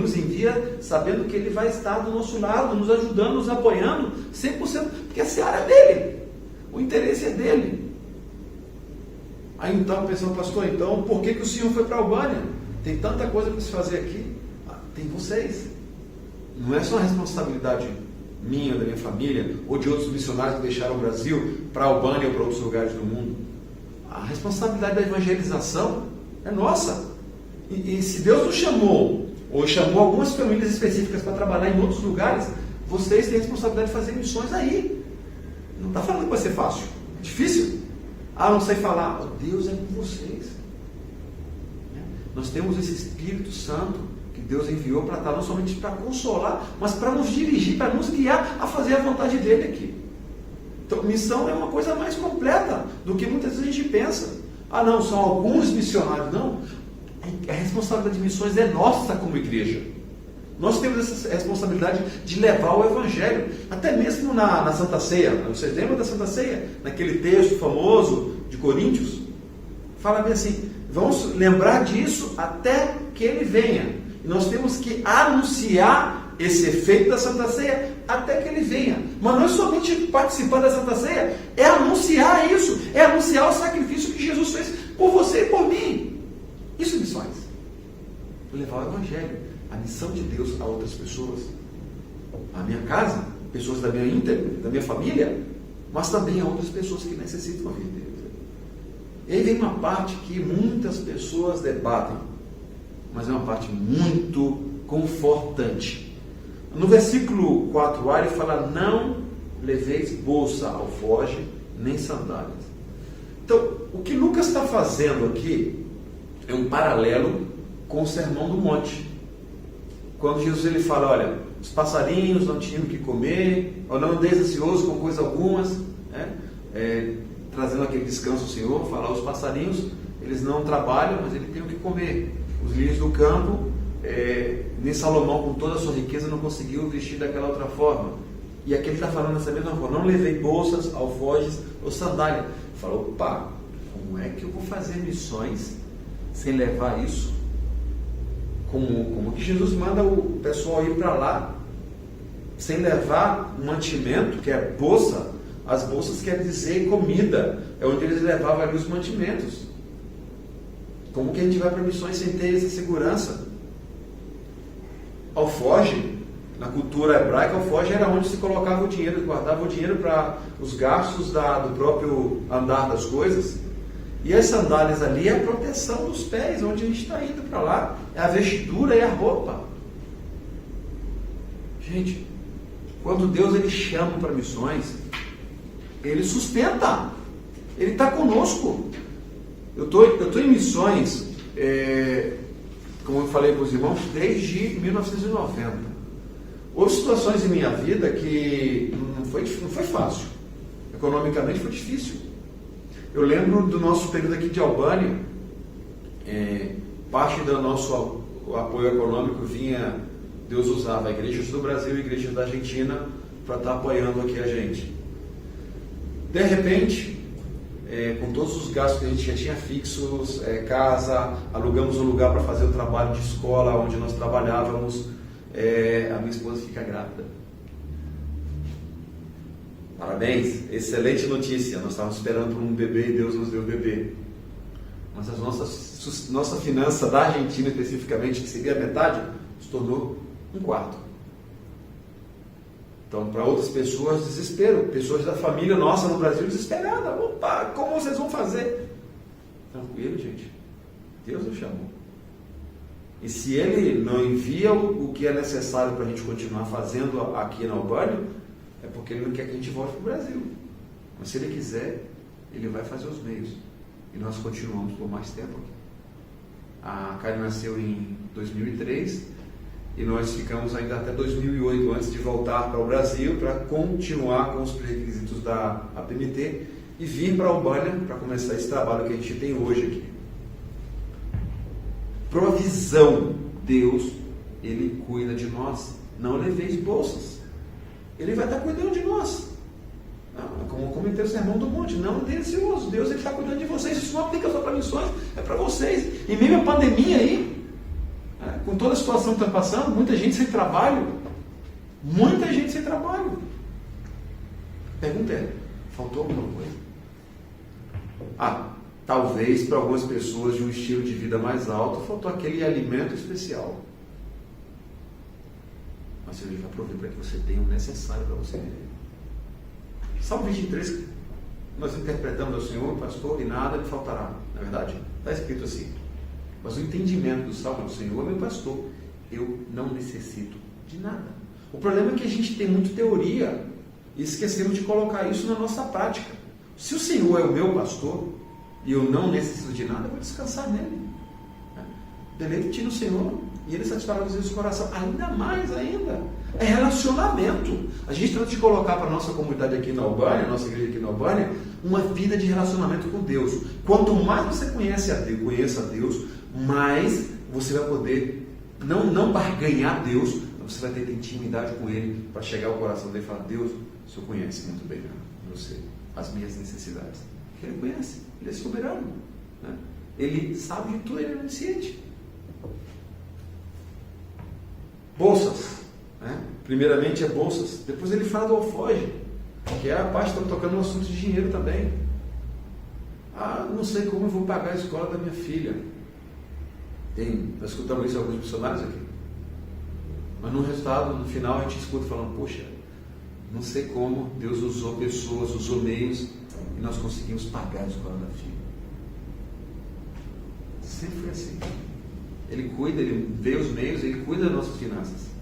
Speaker 7: nos envia sabendo que ele vai estar do nosso lado, nos ajudando, nos apoiando, 100%, porque a seara é dele. O interesse é dele. Aí então, pensando, pastor, então por que o senhor foi para a Albânia? Tem tanta coisa para se fazer aqui. Tem vocês. Não é só a responsabilidade minha, da minha família, ou de outros missionários que deixaram o Brasil para a Albânia ou para outros lugares do mundo. A responsabilidade da evangelização é nossa. E se Deus nos chamou, ou chamou algumas famílias específicas para trabalhar em outros lugares, vocês têm a responsabilidade de fazer missões aí. Não está falando que vai ser fácil. É difícil. Não sei falar. Deus é com vocês. Nós temos esse Espírito Santo que Deus enviou para estar não somente para consolar, mas para nos dirigir, para nos guiar a fazer a vontade dele aqui. Então, missão é uma coisa mais completa do que muitas vezes a gente pensa. Não, são alguns missionários. Não. A responsabilidade de missões é nossa como igreja. Nós temos essa responsabilidade de levar o Evangelho, até mesmo na Santa Ceia. Vocês lembram da Santa Ceia? Naquele texto famoso de Coríntios? Fala bem assim: vamos lembrar disso até que ele venha. E nós temos que anunciar esse efeito da Santa Ceia até que ele venha. Mas não é somente participar da Santa Ceia, é anunciar isso, é anunciar o sacrifício que Jesus fez por você e por mim. Isso é missões. Levar o Evangelho, a missão de Deus a outras pessoas. A minha casa, pessoas da minha família, mas também a outras pessoas que necessitam ouvir Deus. E aí vem uma parte que muitas pessoas debatem, mas é uma parte muito confortante. No versículo 4a ele fala: não leveis bolsa, alforje, nem sandálias. Então, o que Lucas está fazendo aqui é um paralelo com o Sermão do Monte. Quando Jesus ele fala: olha, os passarinhos não tinham o que comer, ou não andeis ansioso com coisa algumas, trazendo aquele descanso ao Senhor. Fala: os passarinhos, eles não trabalham, mas eles têm o que comer. Os lírios do campo, nem Salomão com toda a sua riqueza não conseguiu vestir daquela outra forma. E aqui ele está falando dessa mesma forma: não levei bolsas, alforjes ou sandália. Fala: opa, como é que eu vou fazer missões sem levar isso? Como que Jesus manda o pessoal ir para lá? sem levar um mantimento, que é bolsa. As bolsas quer dizer comida, é onde eles levavam ali os mantimentos. Como que a gente vai para missões sem ter essa segurança? Alforge, na cultura hebraica, alforge era onde se colocava o dinheiro, guardava o dinheiro para os gastos do próprio andar das coisas. E as sandálias ali é a proteção dos pés, onde a gente está indo para lá, é a vestidura e a roupa. Gente, quando Deus ele chama para missões, Ele sustenta, Ele está conosco. Eu tô em missões, como eu falei para os irmãos, desde 1990. Houve situações em minha vida que não foi fácil, economicamente foi difícil. Eu lembro do nosso período aqui de Albânia, parte do nosso apoio econômico vinha, Deus usava igrejas do Brasil e igrejas da Argentina para estar apoiando aqui a gente. De repente, com todos os gastos que a gente já tinha fixos, casa, alugamos um lugar para fazer o trabalho de escola onde nós trabalhávamos, a minha esposa fica grávida. Parabéns, excelente notícia, nós estávamos esperando por um bebê e Deus nos deu o bebê. Mas a nossa finança da Argentina especificamente, que seria a metade, se tornou um quarto. Então, para outras pessoas, desespero. Pessoas da família nossa no Brasil desesperada. Opa, como vocês vão fazer? Tranquilo, gente. Deus nos chamou. E se Ele não envia o que é necessário para a gente continuar fazendo aqui na Albânia, é porque Ele não quer que a gente volte para o Brasil. Mas se Ele quiser, Ele vai fazer os meios. E nós continuamos por mais tempo aqui. A Karen nasceu em 2003 e nós ficamos ainda até 2008 antes de voltar para o Brasil para continuar com os pré-requisitos da APMT e vir para a Albânia para começar esse trabalho que a gente tem hoje aqui. Provisão. Deus, Ele cuida de nós. Não leveis bolsas. Ele vai estar cuidando de nós. Como comentei o Sermão do Monte, não é delicioso. Deus está cuidando de vocês. Isso não aplica só para missões, é para vocês. E mesmo a pandemia aí, com toda a situação que está passando, muita gente sem trabalho. Muita gente sem trabalho. Pergunta é, faltou alguma coisa? Talvez para algumas pessoas de um estilo de vida mais alto, faltou aquele alimento especial. Mas Ele vai prover para que você tenha o necessário para você viver. Salmo 23, nós interpretamos ao Senhor, pastor, e nada lhe faltará. Na verdade, está escrito assim. Mas o entendimento do Salmo do Senhor é meu pastor. Eu não necessito de nada. O problema é que a gente tem muita teoria e esquecemos de colocar isso na nossa prática. Se o Senhor é o meu pastor e eu não necessito de nada, eu vou descansar nele. Deleite-te no Senhor e Ele satisfará os desejos do coração. Ainda mais ainda. É relacionamento. A gente trata de colocar para a nossa comunidade aqui na Albânia, nossa igreja aqui na Albânia, uma vida de relacionamento com Deus. Quanto mais você conheça a Deus, mais você vai poder não barganhar Deus, mas você vai ter intimidade com Ele para chegar ao coração dele e falar: Deus, o Senhor conhece muito bem você, as minhas necessidades. Porque Ele conhece, Ele é soberano, né? Ele sabe de tudo, Ele é onisciente. Bolsas, né? Primeiramente é bolsas, depois ele fala do alfoge, que é a parte que está tocando no assunto de dinheiro também. Não sei como eu vou pagar a escola da minha filha. Nós escutamos isso em alguns missionários aqui. Mas no resultado, no final, a gente escuta falando: poxa, não sei como Deus usou pessoas, usou meios, e nós conseguimos pagar a escola da filha. Sempre foi assim. Ele cuida, Ele vê os meios, Ele cuida das nossas finanças.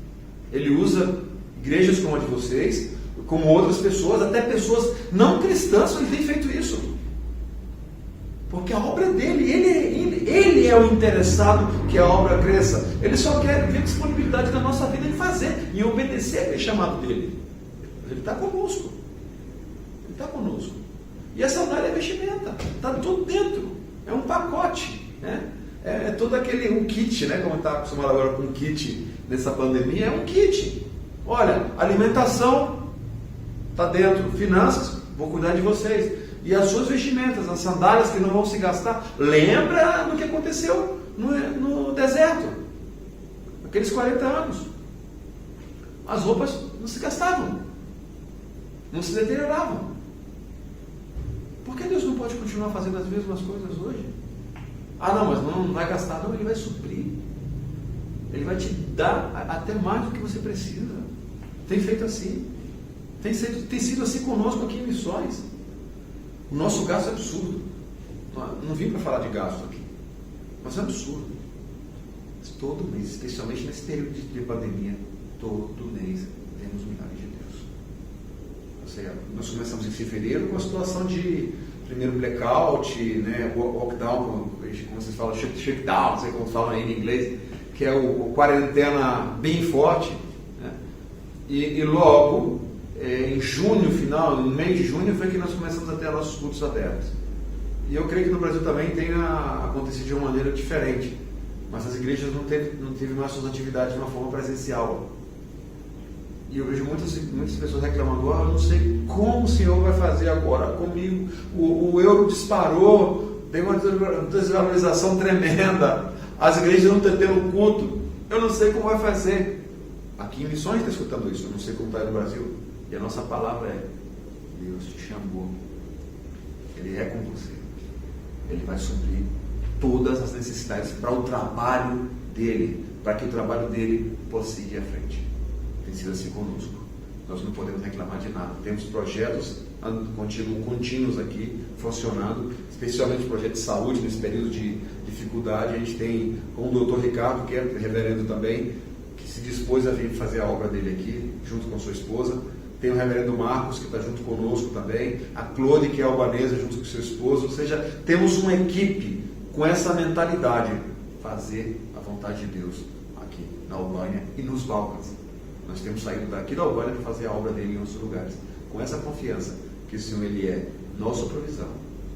Speaker 7: Ele usa igrejas como a de vocês, como outras pessoas, até pessoas não cristãs, Ele tem feito isso. Porque a obra é dele, ele é o interessado que a obra cresça. Ele só quer ver disponibilidade na nossa vida em fazer, em obedecer aquele chamado dele. Ele está conosco. Ele está conosco. E a sandália é vestimenta, está tudo dentro. É um pacote, né? É todo um kit, né? Como está acostumado agora com kit nessa pandemia, é um kit. Olha, alimentação está dentro, finanças, vou cuidar de vocês. E as suas vestimentas, as sandálias que não vão se gastar. Lembra do que aconteceu no deserto, aqueles 40 anos. As roupas não se gastavam, não se deterioravam. Por que Deus não pode continuar fazendo as mesmas coisas hoje? Ah, não, mas não vai gastar. Não, Ele vai suprir. Ele vai te dar até mais do que você precisa. Tem feito assim. Tem sido assim conosco aqui em Missões. O nosso gasto é absurdo. Não vim para falar de gasto aqui, mas é absurdo. Todo mês, especialmente nesse período de pandemia, todo mês temos milagres de Deus. Ou seja, nós começamos em fevereiro com a situação de primeiro blackout, né, lockdown, como vocês falam, shutdown, não sei como falam aí em inglês, que é o quarentena bem forte, né? E logo, em junho, no mês de junho, foi que nós começamos a ter nossos cultos abertos. E eu creio que no Brasil também tenha acontecido de uma maneira diferente, mas as igrejas não teve mais suas atividades de uma forma presencial. E eu vejo muitas pessoas reclamando: eu não sei como o Senhor vai fazer agora comigo, o euro disparou, tem uma desvalorização tremenda, as igrejas não estão tendo culto, eu não sei como vai fazer. Aqui em Missões está escutando isso, eu não sei como está no Brasil. E a nossa palavra é: Deus te chamou, Ele é com você, Ele vai suprir todas as necessidades para o trabalho dele, para que o trabalho dele possa seguir à frente. Tem sido assim conosco. Nós não podemos reclamar de nada. Temos projetos contínuos aqui funcionando, especialmente projetos de saúde nesse período de dificuldade. A gente tem com o Dr. Ricardo, que é reverendo também, que se dispôs a vir fazer a obra dele aqui, junto com sua esposa. Tem o reverendo Marcos, que está junto conosco também, a Clode, que é albanesa, junto com seu esposo. Ou seja, temos uma equipe com essa mentalidade, fazer a vontade de Deus aqui na Albânia e nos Balcãs. Nós temos saído daqui da Albânia para fazer a obra dele em outros lugares, com essa confiança que o Senhor Ele é nossa provisão,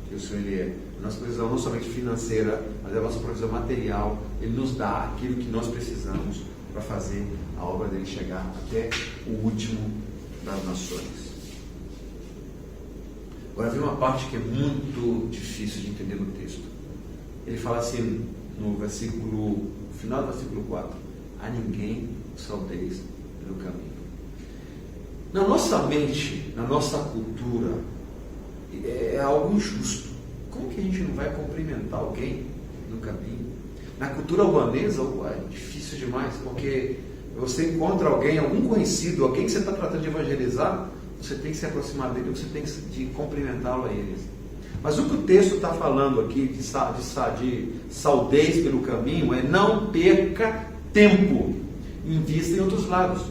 Speaker 7: que o Senhor Ele é nossa provisão não somente financeira, mas é a nossa provisão material. Ele nos dá aquilo que nós precisamos para fazer a obra dele chegar até o último das nações. Agora vem uma parte que é muito difícil de entender no texto. Ele fala assim no final do versículo 4: a ninguém saudeis pelo caminho. Na nossa mente, na nossa cultura, é algo injusto. Como que a gente não vai cumprimentar alguém no caminho? Na cultura albanesa, é difícil demais, porque você encontra alguém, algum conhecido, alguém que você está tratando de evangelizar, você tem que se aproximar dele, você tem que cumprimentá-lo a eles. Mas o que o texto está falando aqui, de saudez pelo caminho, é não perca tempo, invista em outros lados.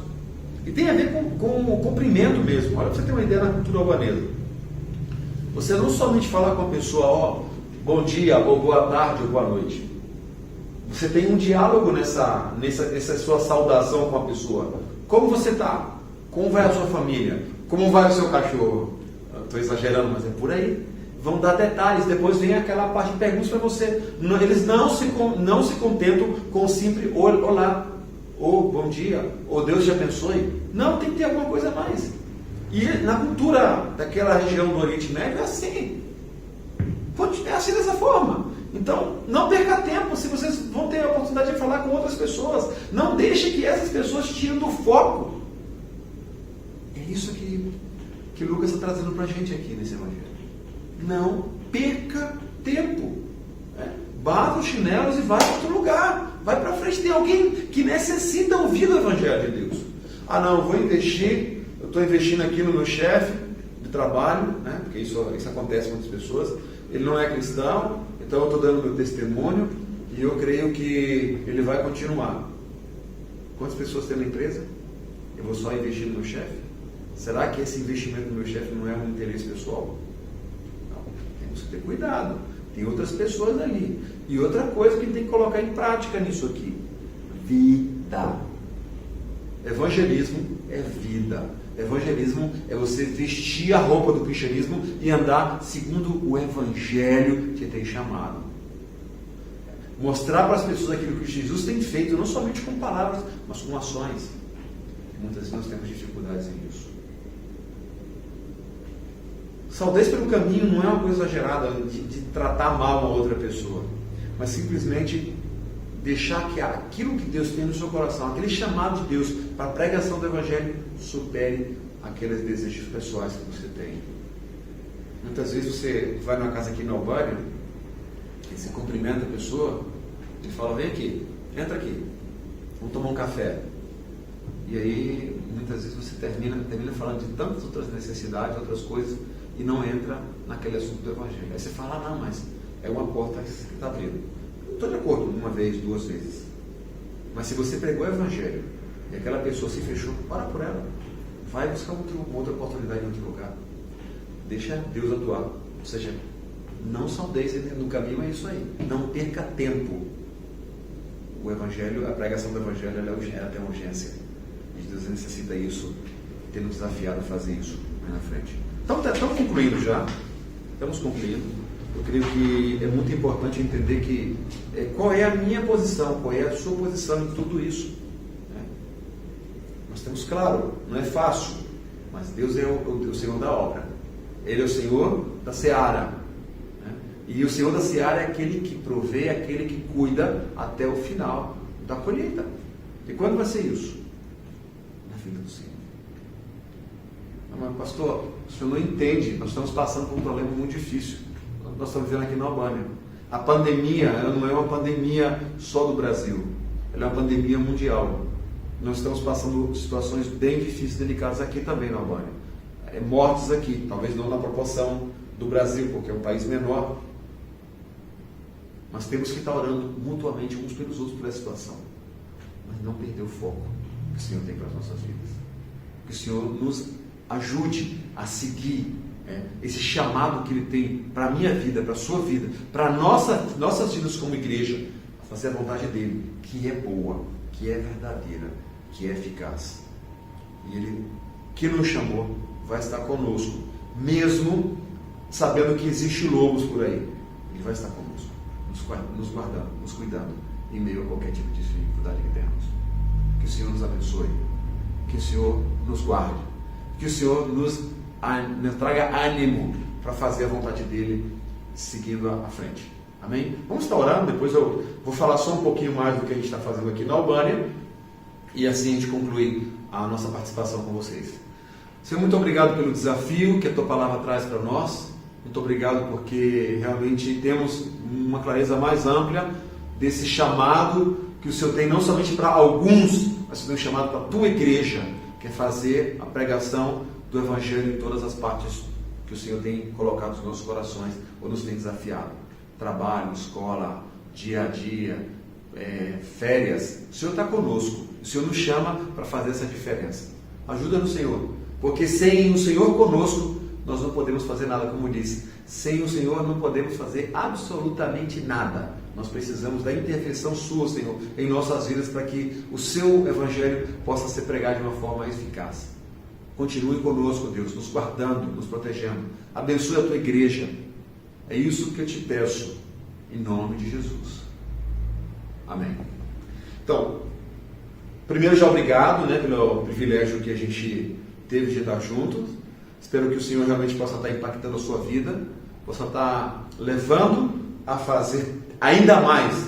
Speaker 7: E tem a ver com o cumprimento mesmo. Olha, para você ter uma ideia na cultura albanesa. Você não somente fala com a pessoa, bom dia, ou boa tarde, ou boa noite. Você tem um diálogo nessa sua saudação com a pessoa. Como você está? Como vai a sua família? Como vai o seu cachorro? Estou exagerando, mas é por aí. Vão dar detalhes, depois vem aquela parte de perguntas para você. Eles não se contentam com o simples olá, ou bom dia, ou Deus te abençoe. Não, tem que ter alguma coisa a mais. E na cultura daquela região do Oriente Médio é assim. É assim dessa forma. Então, não perca tempo se vocês vão ter a oportunidade de falar com outras pessoas. Não deixe que essas pessoas tirem do foco. É isso que Lucas está trazendo para a gente aqui nesse evangelho. Não perca tempo. Bata os chinelos e vai para outro lugar. Vai para frente. Tem alguém que necessita ouvir o evangelho de Deus. Ah, não, eu vou investir. Eu estou investindo aqui no meu chefe de trabalho, né? Porque isso acontece com muitas pessoas. Ele não é cristão, então eu estou dando meu testemunho e eu creio que ele vai continuar. Quantas pessoas tem na empresa? Eu vou só investir no meu chefe? Será que esse investimento no meu chefe não é um interesse pessoal? Não, temos que ter cuidado. Tem outras pessoas ali. E outra coisa que a gente tem que colocar em prática nisso aqui: vida. Evangelismo é vida. Evangelismo é você vestir a roupa do cristianismo e andar segundo o evangelho que tem chamado. Mostrar para as pessoas aquilo que Jesus tem feito, não somente com palavras, mas com ações. Muitas vezes nós temos dificuldades nisso. Saudez pelo caminho não é uma coisa exagerada de tratar mal uma outra pessoa, mas simplesmente deixar que aquilo que Deus tem no seu coração, aquele chamado de Deus para a pregação do evangelho,
Speaker 6: supere aqueles desejos pessoais que você tem. Muitas vezes você vai numa casa aqui na Albânia, e você cumprimenta a pessoa, e fala, vem aqui, entra aqui, vamos tomar um café. E aí, muitas vezes você termina falando de tantas outras necessidades, outras coisas, e não entra naquele assunto do Evangelho. Aí você fala, não, mas é uma porta que está abrindo. Eu estou de acordo, uma vez, duas vezes. Mas se você pregou o Evangelho, e aquela pessoa se fechou, ora por ela. Vai buscar outra oportunidade em outro lugar. Deixa Deus atuar. Ou seja, não saudeis no caminho, é isso aí. Não perca tempo. O Evangelho, a pregação do Evangelho, ela tem urgência. E Deus necessita isso, tendo desafiado a fazer isso na frente. Então, estamos concluindo já. Estamos concluindo. Eu creio que é muito importante entender que qual é a minha posição, qual é a sua posição em tudo isso. Né? Nós temos claro, não é fácil, mas Deus é o Senhor da obra. Ele é o Senhor da seara. Né? E o Senhor da seara é aquele que provê, aquele que cuida até o final da colheita. E quando vai ser isso? Na vida do Senhor. Mas, pastor, o senhor não entende, nós estamos passando por um problema muito difícil. Nós estamos vivendo aqui na Albânia. A pandemia, ela não é uma pandemia só do Brasil, ela é uma pandemia mundial. Nós estamos passando situações bem difíceis, delicadas aqui também na Albânia. Mortes aqui, talvez não na proporção do Brasil, porque é um país menor. Mas temos que estar orando mutuamente uns pelos outros por essa situação. Mas não perder o foco que o Senhor tem para as nossas vidas. Que o Senhor nos ajude a seguir esse chamado que Ele tem para a minha vida, para a sua vida, para nossas vidas como igreja, a fazer a vontade dEle, que é boa, que é verdadeira, que é eficaz. E Ele, que nos chamou, vai estar conosco, mesmo sabendo que existe lobos por aí. Ele vai estar conosco, nos guardando, nos cuidando, em meio a qualquer tipo de dificuldade que tenhamos. Que o Senhor nos abençoe, que o Senhor nos guarde, que o Senhor nos traga ânimo para fazer a vontade dEle, seguindo à frente. Amém? Vamos estar orando, depois eu vou falar só um pouquinho mais do que a gente está fazendo aqui na Albânia, e assim a gente conclui a nossa participação com vocês. Senhor, muito obrigado pelo desafio que a Tua Palavra traz para nós. Muito obrigado porque realmente temos uma clareza mais ampla desse chamado que o Senhor tem não somente para alguns, mas também um chamado para a Tua igreja, que é fazer a pregação do Evangelho em todas as partes que o Senhor tem colocado nos nossos corações ou nos tem desafiado. Trabalho, escola, dia a dia, férias. O Senhor está conosco. O Senhor nos chama para fazer essa diferença. Ajuda-nos, Senhor, porque sem o Senhor conosco, nós não podemos fazer nada, como disse. Sem o Senhor não podemos fazer absolutamente nada. Nós precisamos da intervenção Sua, Senhor, em nossas vidas, para que o Seu Evangelho possa ser pregado de uma forma eficaz. Continue conosco, Deus, nos guardando, nos protegendo. Abençoe a Tua igreja. É isso que eu te peço, em nome de Jesus. Amém. Então, primeiro já obrigado, pelo privilégio que a gente teve de estar juntos. Espero que o Senhor realmente possa estar impactando a sua vida, possa estar levando a fazer ainda mais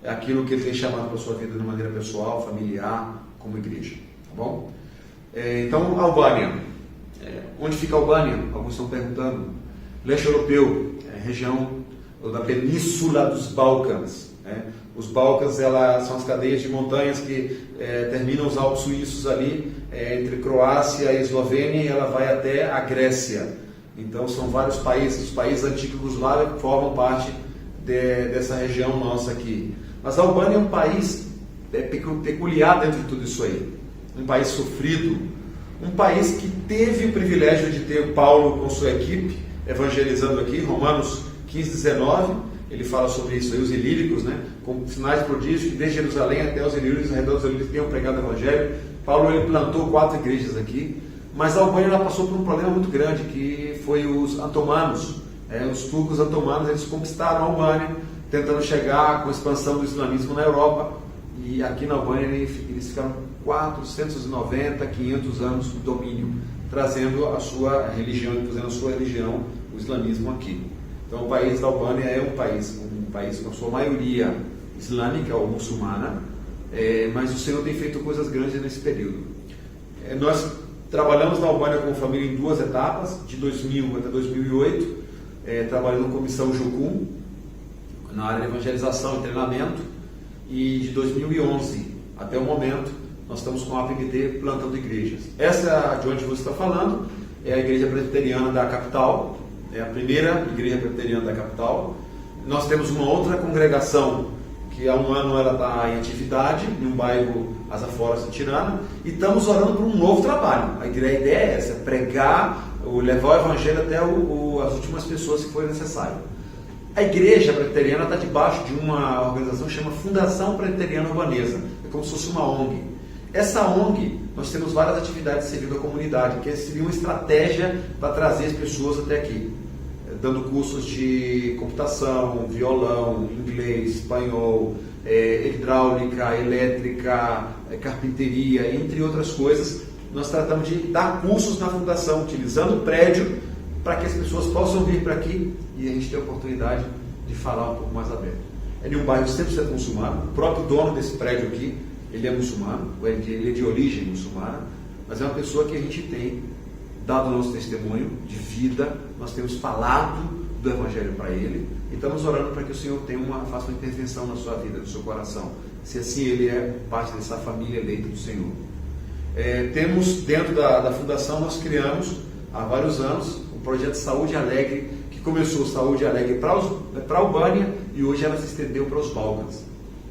Speaker 6: aquilo que Ele tem chamado para a sua vida de maneira pessoal, familiar, como igreja. Tá bom? Então, Albânia. Onde fica a Albânia? Alguns estão perguntando. Leste europeu, região da Península dos Balcãs. Os Balcãs são as cadeias de montanhas que terminam os Alpes suíços ali, entre Croácia e Eslovênia, e ela vai até a Grécia. Então são vários países, os países antigos lá formam parte dessa região nossa aqui. Mas a Albânia é um país peculiar dentro de tudo isso aí. Um país sofrido, um país que teve o privilégio de ter Paulo com sua equipe evangelizando aqui, Romanos 15, 19, ele fala sobre isso aí, os ilíricos, com sinais de prodígio, que desde Jerusalém até os ilíricos, ao redor dos ilíricos, tenham pregado o evangelho. Paulo ele plantou 4 igrejas aqui, mas a Albânia ela passou por um problema muito grande, que foi os otomanos, os turcos otomanos, eles conquistaram a Albânia, tentando chegar com a expansão do islamismo na Europa, e aqui na Albânia eles ficaram 490, 500 anos de domínio, trazendo a sua religião, imposendo a sua religião, o islamismo aqui. Então o país da Albânia é um país com a sua maioria islâmica ou muçulmana, mas o Senhor tem feito coisas grandes nesse período.
Speaker 7: Nós trabalhamos na Albânia como família em 2 etapas, de 2000 até 2008, trabalhando com Missão Jucum, na área de evangelização e treinamento, e de 2011 até o momento, nós estamos com a APMT plantando igrejas. Essa de onde você está falando é a Igreja Presbiteriana da capital, é a primeira Igreja Presbiteriana da capital. Nós temos uma outra congregação que há um ano ela está em atividade, em um bairro às aforas de Tirana, e estamos orando por um novo trabalho. A ideia é essa, pregar, levar o evangelho até as últimas pessoas que for necessário. A Igreja Presbiteriana está debaixo de uma organização que chama Fundação Presbiteriana Albanesa, é como se fosse uma ONG. Essa ONG, nós temos várias atividades servindo a comunidade, que seria uma estratégia para trazer as pessoas até aqui, dando cursos de computação, violão, inglês, espanhol, hidráulica, elétrica, carpinteria, entre outras coisas. Nós tratamos de dar cursos na fundação, utilizando o prédio, para que as pessoas possam vir para aqui e a gente ter a oportunidade de falar um pouco mais aberto. É de um bairro 100% muçulmano, o próprio dono desse prédio aqui, ele é muçulmano, ele é de origem muçulmana, mas é uma pessoa que a gente tem dado o nosso testemunho de vida, nós temos falado do Evangelho para ele e estamos orando para que o Senhor faça uma intervenção na sua vida, no seu coração, se assim ele é parte dessa família eleita do Senhor. Temos dentro da fundação, nós criamos há vários anos o projeto Saúde Alegre, que começou Saúde Alegre para a Albânia e hoje ela se estendeu para os Balcãs.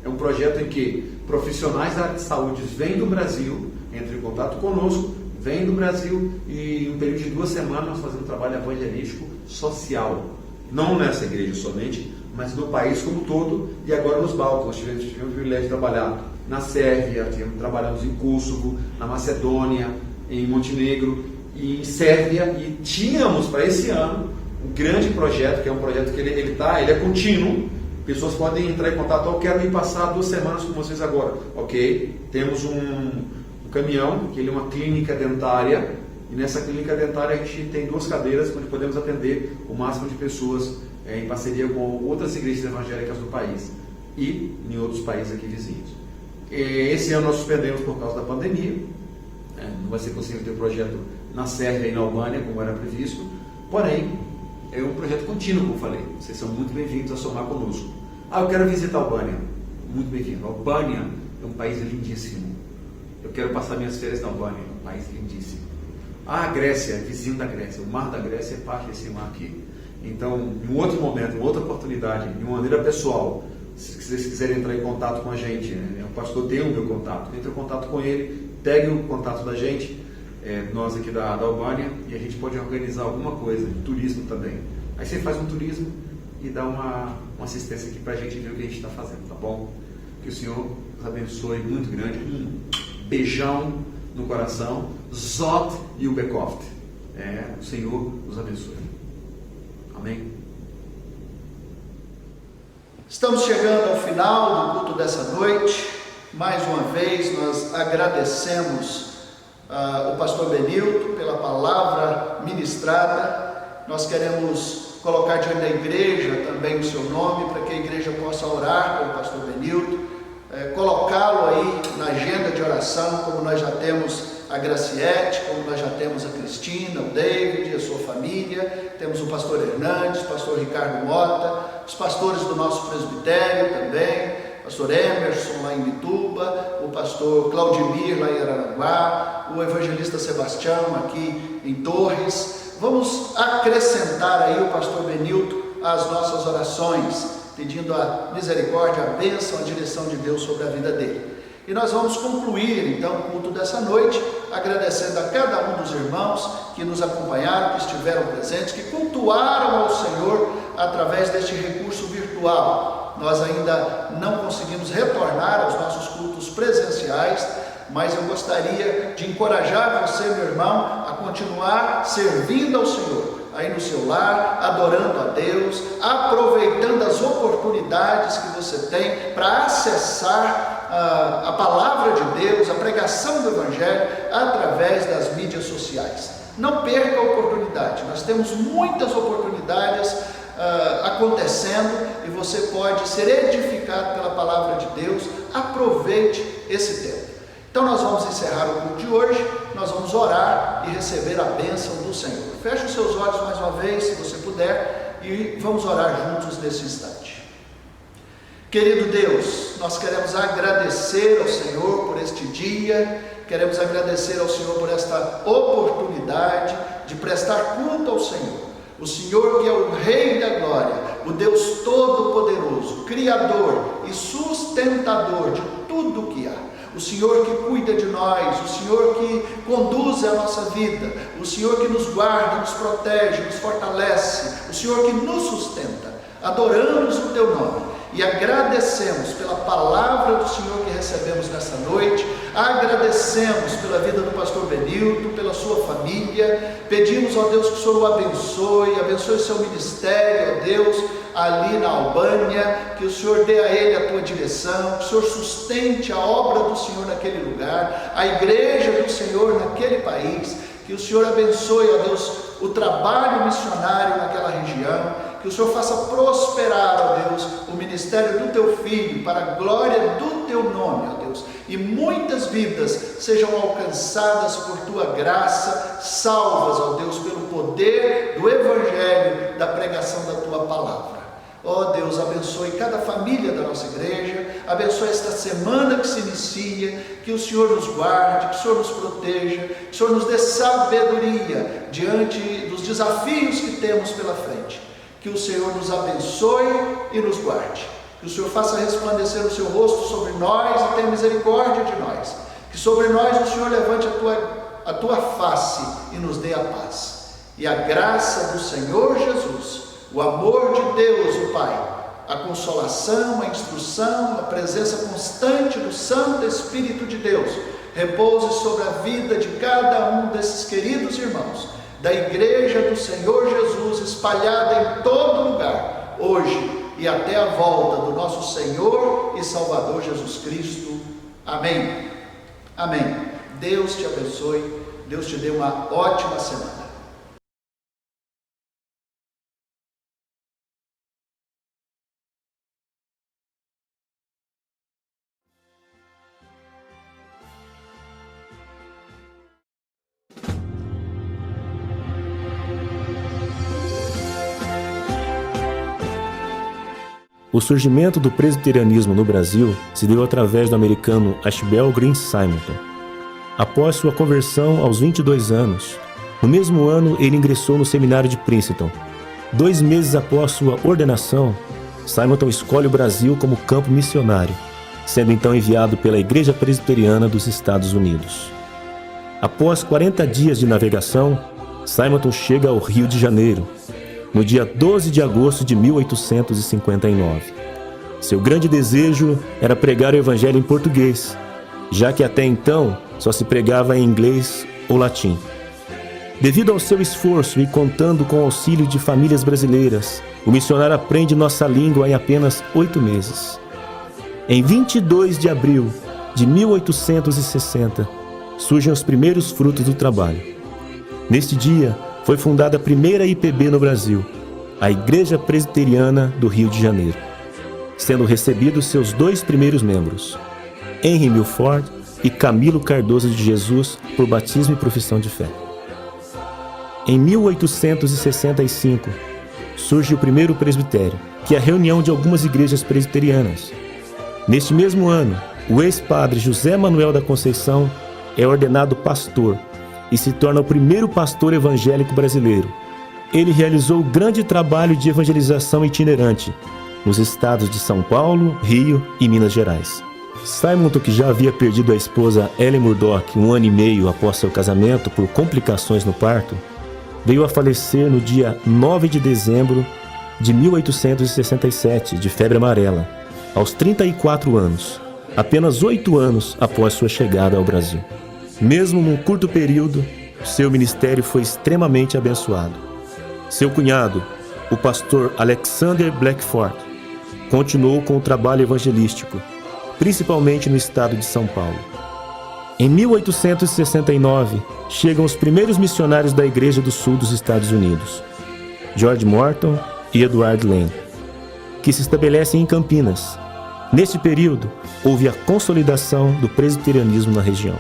Speaker 7: É um projeto em que profissionais da área de saúde vêm do Brasil, entram em contato conosco, vêm do Brasil e em um período de 2 semanas nós fazemos um trabalho evangelístico social. Não nessa igreja somente, mas no país como um todo e agora nos Balcãs. Nós tivemos o privilégio de trabalhar na Sérvia, trabalhamos em Kosovo, na Macedônia, em Montenegro e em Sérvia, e tínhamos para esse ano um grande projeto, que é um projeto que ele é contínuo. Pessoas podem entrar em contato, eu quero ir passar 2 semanas com vocês agora. Ok, temos um caminhão, que ele é uma clínica dentária, e nessa clínica dentária a gente tem 2 cadeiras onde podemos atender o máximo de pessoas em parceria com outras igrejas evangélicas do país e em outros países aqui vizinhos. Esse ano nós suspendemos por causa da pandemia, não vai ser possível ter projeto na Sérvia e na Albânia como era previsto, porém é um projeto contínuo, como eu falei. Vocês são muito bem-vindos a somar conosco. Eu quero visitar a Albânia. Muito bem-vindo. A Albânia é um país lindíssimo. Eu quero passar minhas férias na Albânia. É um país lindíssimo. A Grécia, vizinho da Grécia. O mar da Grécia é parte desse mar aqui. Então, em um outro momento, em outra oportunidade, de uma maneira pessoal, se vocês quiserem entrar em contato com a gente, o pastor tem o meu contato. Entre em contato com ele, pegue o contato da gente, nós aqui da Albânia, e a gente pode organizar alguma coisa de turismo também. Aí você faz um turismo e dá uma assistência aqui para a gente ver o que a gente está fazendo, tá bom? Que o Senhor nos abençoe muito grande. Um beijão no coração. Zot e o Bekoft. O Senhor nos abençoe. Amém?
Speaker 3: Estamos chegando ao final do culto dessa noite. Mais uma vez nós agradecemos o pastor Benilton pela palavra ministrada. Nós queremos colocar diante da igreja também o seu nome, para que a igreja possa orar pelo pastor Benilton, colocá-lo aí na agenda de oração, como nós já temos a Graciete, como nós já temos a Cristina, o David, a sua família, temos o pastor Hernandes, o pastor Ricardo Mota, os pastores do nosso presbitério também, o pastor Emerson lá em Mituba, o pastor Claudimir lá em Araranguá, o evangelista Sebastião aqui em Torres. Vamos acrescentar aí o pastor Benilton às nossas orações, pedindo a misericórdia, a bênção, a direção de Deus sobre a vida dele. E nós vamos concluir então o culto dessa noite, agradecendo a cada um dos irmãos que nos acompanharam, que estiveram presentes, que cultuaram ao Senhor através deste recurso virtual. Nós ainda não conseguimos retornar aos nossos cultos presenciais, mas eu gostaria de encorajar você, meu irmão, a continuar servindo ao Senhor, aí no seu lar, adorando a Deus, aproveitando as oportunidades que você tem para acessar a palavra de Deus, a pregação do Evangelho, através das mídias sociais. Não perca a oportunidade, nós temos muitas oportunidades acontecendo e você pode ser edificado pela palavra de Deus. Aproveite esse tempo. Então nós vamos encerrar o culto de hoje nós vamos orar e receber a bênção do Senhor. Feche os seus olhos mais uma vez, se você puder, e vamos orar juntos nesse instante. Querido Deus, nós queremos agradecer ao Senhor por este dia, queremos agradecer ao Senhor por esta oportunidade de prestar culto ao Senhor. O Senhor que é o Rei da Glória, o Deus Todo-Poderoso, Criador e sustentador de tudo o que há. O Senhor que cuida de nós, o Senhor que conduz a nossa vida, o Senhor que nos guarda, nos protege, nos fortalece, o Senhor que nos sustenta. Adoramos o Teu nome e agradecemos pela palavra do Senhor que recebemos nessa noite, agradecemos pela vida do pastor Benilton, pela sua família, pedimos ao Deus que o Senhor o abençoe o seu ministério, ó Deus, ali na Albânia, que o Senhor dê a ele a tua direção, que o Senhor sustente a obra do Senhor naquele lugar, a igreja do Senhor naquele país, que o Senhor abençoe, ó Deus, o trabalho missionário naquela região, que o Senhor faça prosperar, ó Deus, o ministério do Teu Filho, para a glória do Teu nome, ó Deus, e muitas vidas sejam alcançadas por Tua graça, salvas, ó Deus, pelo poder do Evangelho, da pregação da Tua palavra. Ó Deus, abençoe cada família da nossa igreja, abençoe esta semana que se inicia, que o Senhor nos guarde, que o Senhor nos proteja, que o Senhor nos dê sabedoria diante dos desafios que temos pela frente. Que o Senhor nos abençoe e nos guarde. Que o Senhor faça resplandecer o seu rosto sobre nós e tenha misericórdia de nós. Que sobre nós o Senhor levante a tua face e nos dê a paz. E a graça do Senhor Jesus, o amor de Deus, o Pai, a consolação, a instrução, a presença constante do Santo Espírito de Deus, repouse sobre a vida de cada um desses queridos irmãos, da igreja do Senhor Jesus, espalhada em todo lugar, hoje e até a volta do nosso Senhor e Salvador Jesus Cristo. Amém. Amém. Deus te abençoe, Deus te dê uma ótima semana.
Speaker 8: O surgimento do presbiterianismo no Brasil se deu através do americano Ashbel Green Simonton. Após sua conversão aos 22 anos, no mesmo ano ele ingressou no seminário de Princeton. 2 meses após sua ordenação, Simonton escolhe o Brasil como campo missionário, sendo então enviado pela Igreja Presbiteriana dos Estados Unidos. Após 40 dias de navegação, Simonton chega ao Rio de Janeiro, no dia 12 de agosto de 1859. Seu grande desejo era pregar o evangelho em português, já que até então só se pregava em inglês ou latim. Devido ao seu esforço e contando com o auxílio de famílias brasileiras, o missionário aprende nossa língua em apenas 8 meses. Em 22 de abril de 1860, surgem os primeiros frutos do trabalho. Neste dia, foi fundada a primeira IPB no Brasil, a Igreja Presbiteriana do Rio de Janeiro, sendo recebidos seus 2 primeiros membros, Henry Milford e Camilo Cardoso de Jesus, por batismo e profissão de fé. Em 1865, surge o primeiro presbitério, que é a reunião de algumas igrejas presbiterianas. Neste mesmo ano, o ex-padre José Manuel da Conceição é ordenado pastor e se torna o primeiro pastor evangélico brasileiro. Ele realizou grande trabalho de evangelização itinerante nos estados de São Paulo, Rio e Minas Gerais. Simonton, que já havia perdido a esposa Ellen Murdoch 1 ano e meio após seu casamento por complicações no parto, veio a falecer no dia 9 de dezembro de 1867, de febre amarela, aos 34 anos, apenas 8 anos após sua chegada ao Brasil. Mesmo num curto período, seu ministério foi extremamente abençoado. Seu cunhado, o pastor Alexander Blackford, continuou com o trabalho evangelístico, principalmente no estado de São Paulo. Em 1869, chegam os primeiros missionários da Igreja do Sul dos Estados Unidos, George Morton e Edward Lane, que se estabelecem em Campinas. Neste período, houve a consolidação do presbiterianismo na região.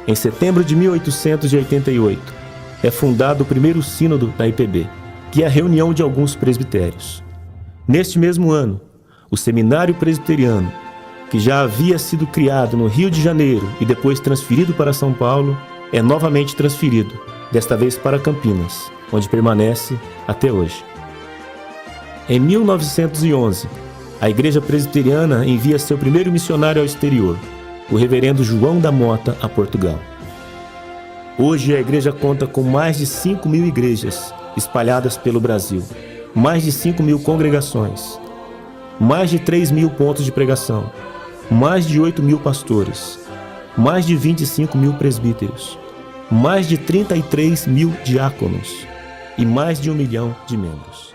Speaker 8: Em setembro de 1888, é fundado o primeiro sínodo da IPB, que é a reunião de alguns presbitérios. Neste mesmo ano, o Seminário Presbiteriano, que já havia sido criado no Rio de Janeiro e depois transferido para São Paulo, é novamente transferido, desta vez para Campinas, onde permanece até hoje. Em 1911, a Igreja Presbiteriana envia seu primeiro missionário ao exterior, o reverendo João da Mota, a Portugal. Hoje a igreja conta com mais de 5.000 igrejas espalhadas pelo Brasil, mais de 5.000 congregações, mais de 3.000 pontos de pregação, mais de 8.000 pastores, mais de 25.000 presbíteros, mais de 33.000 diáconos e mais de 1 milhão de membros.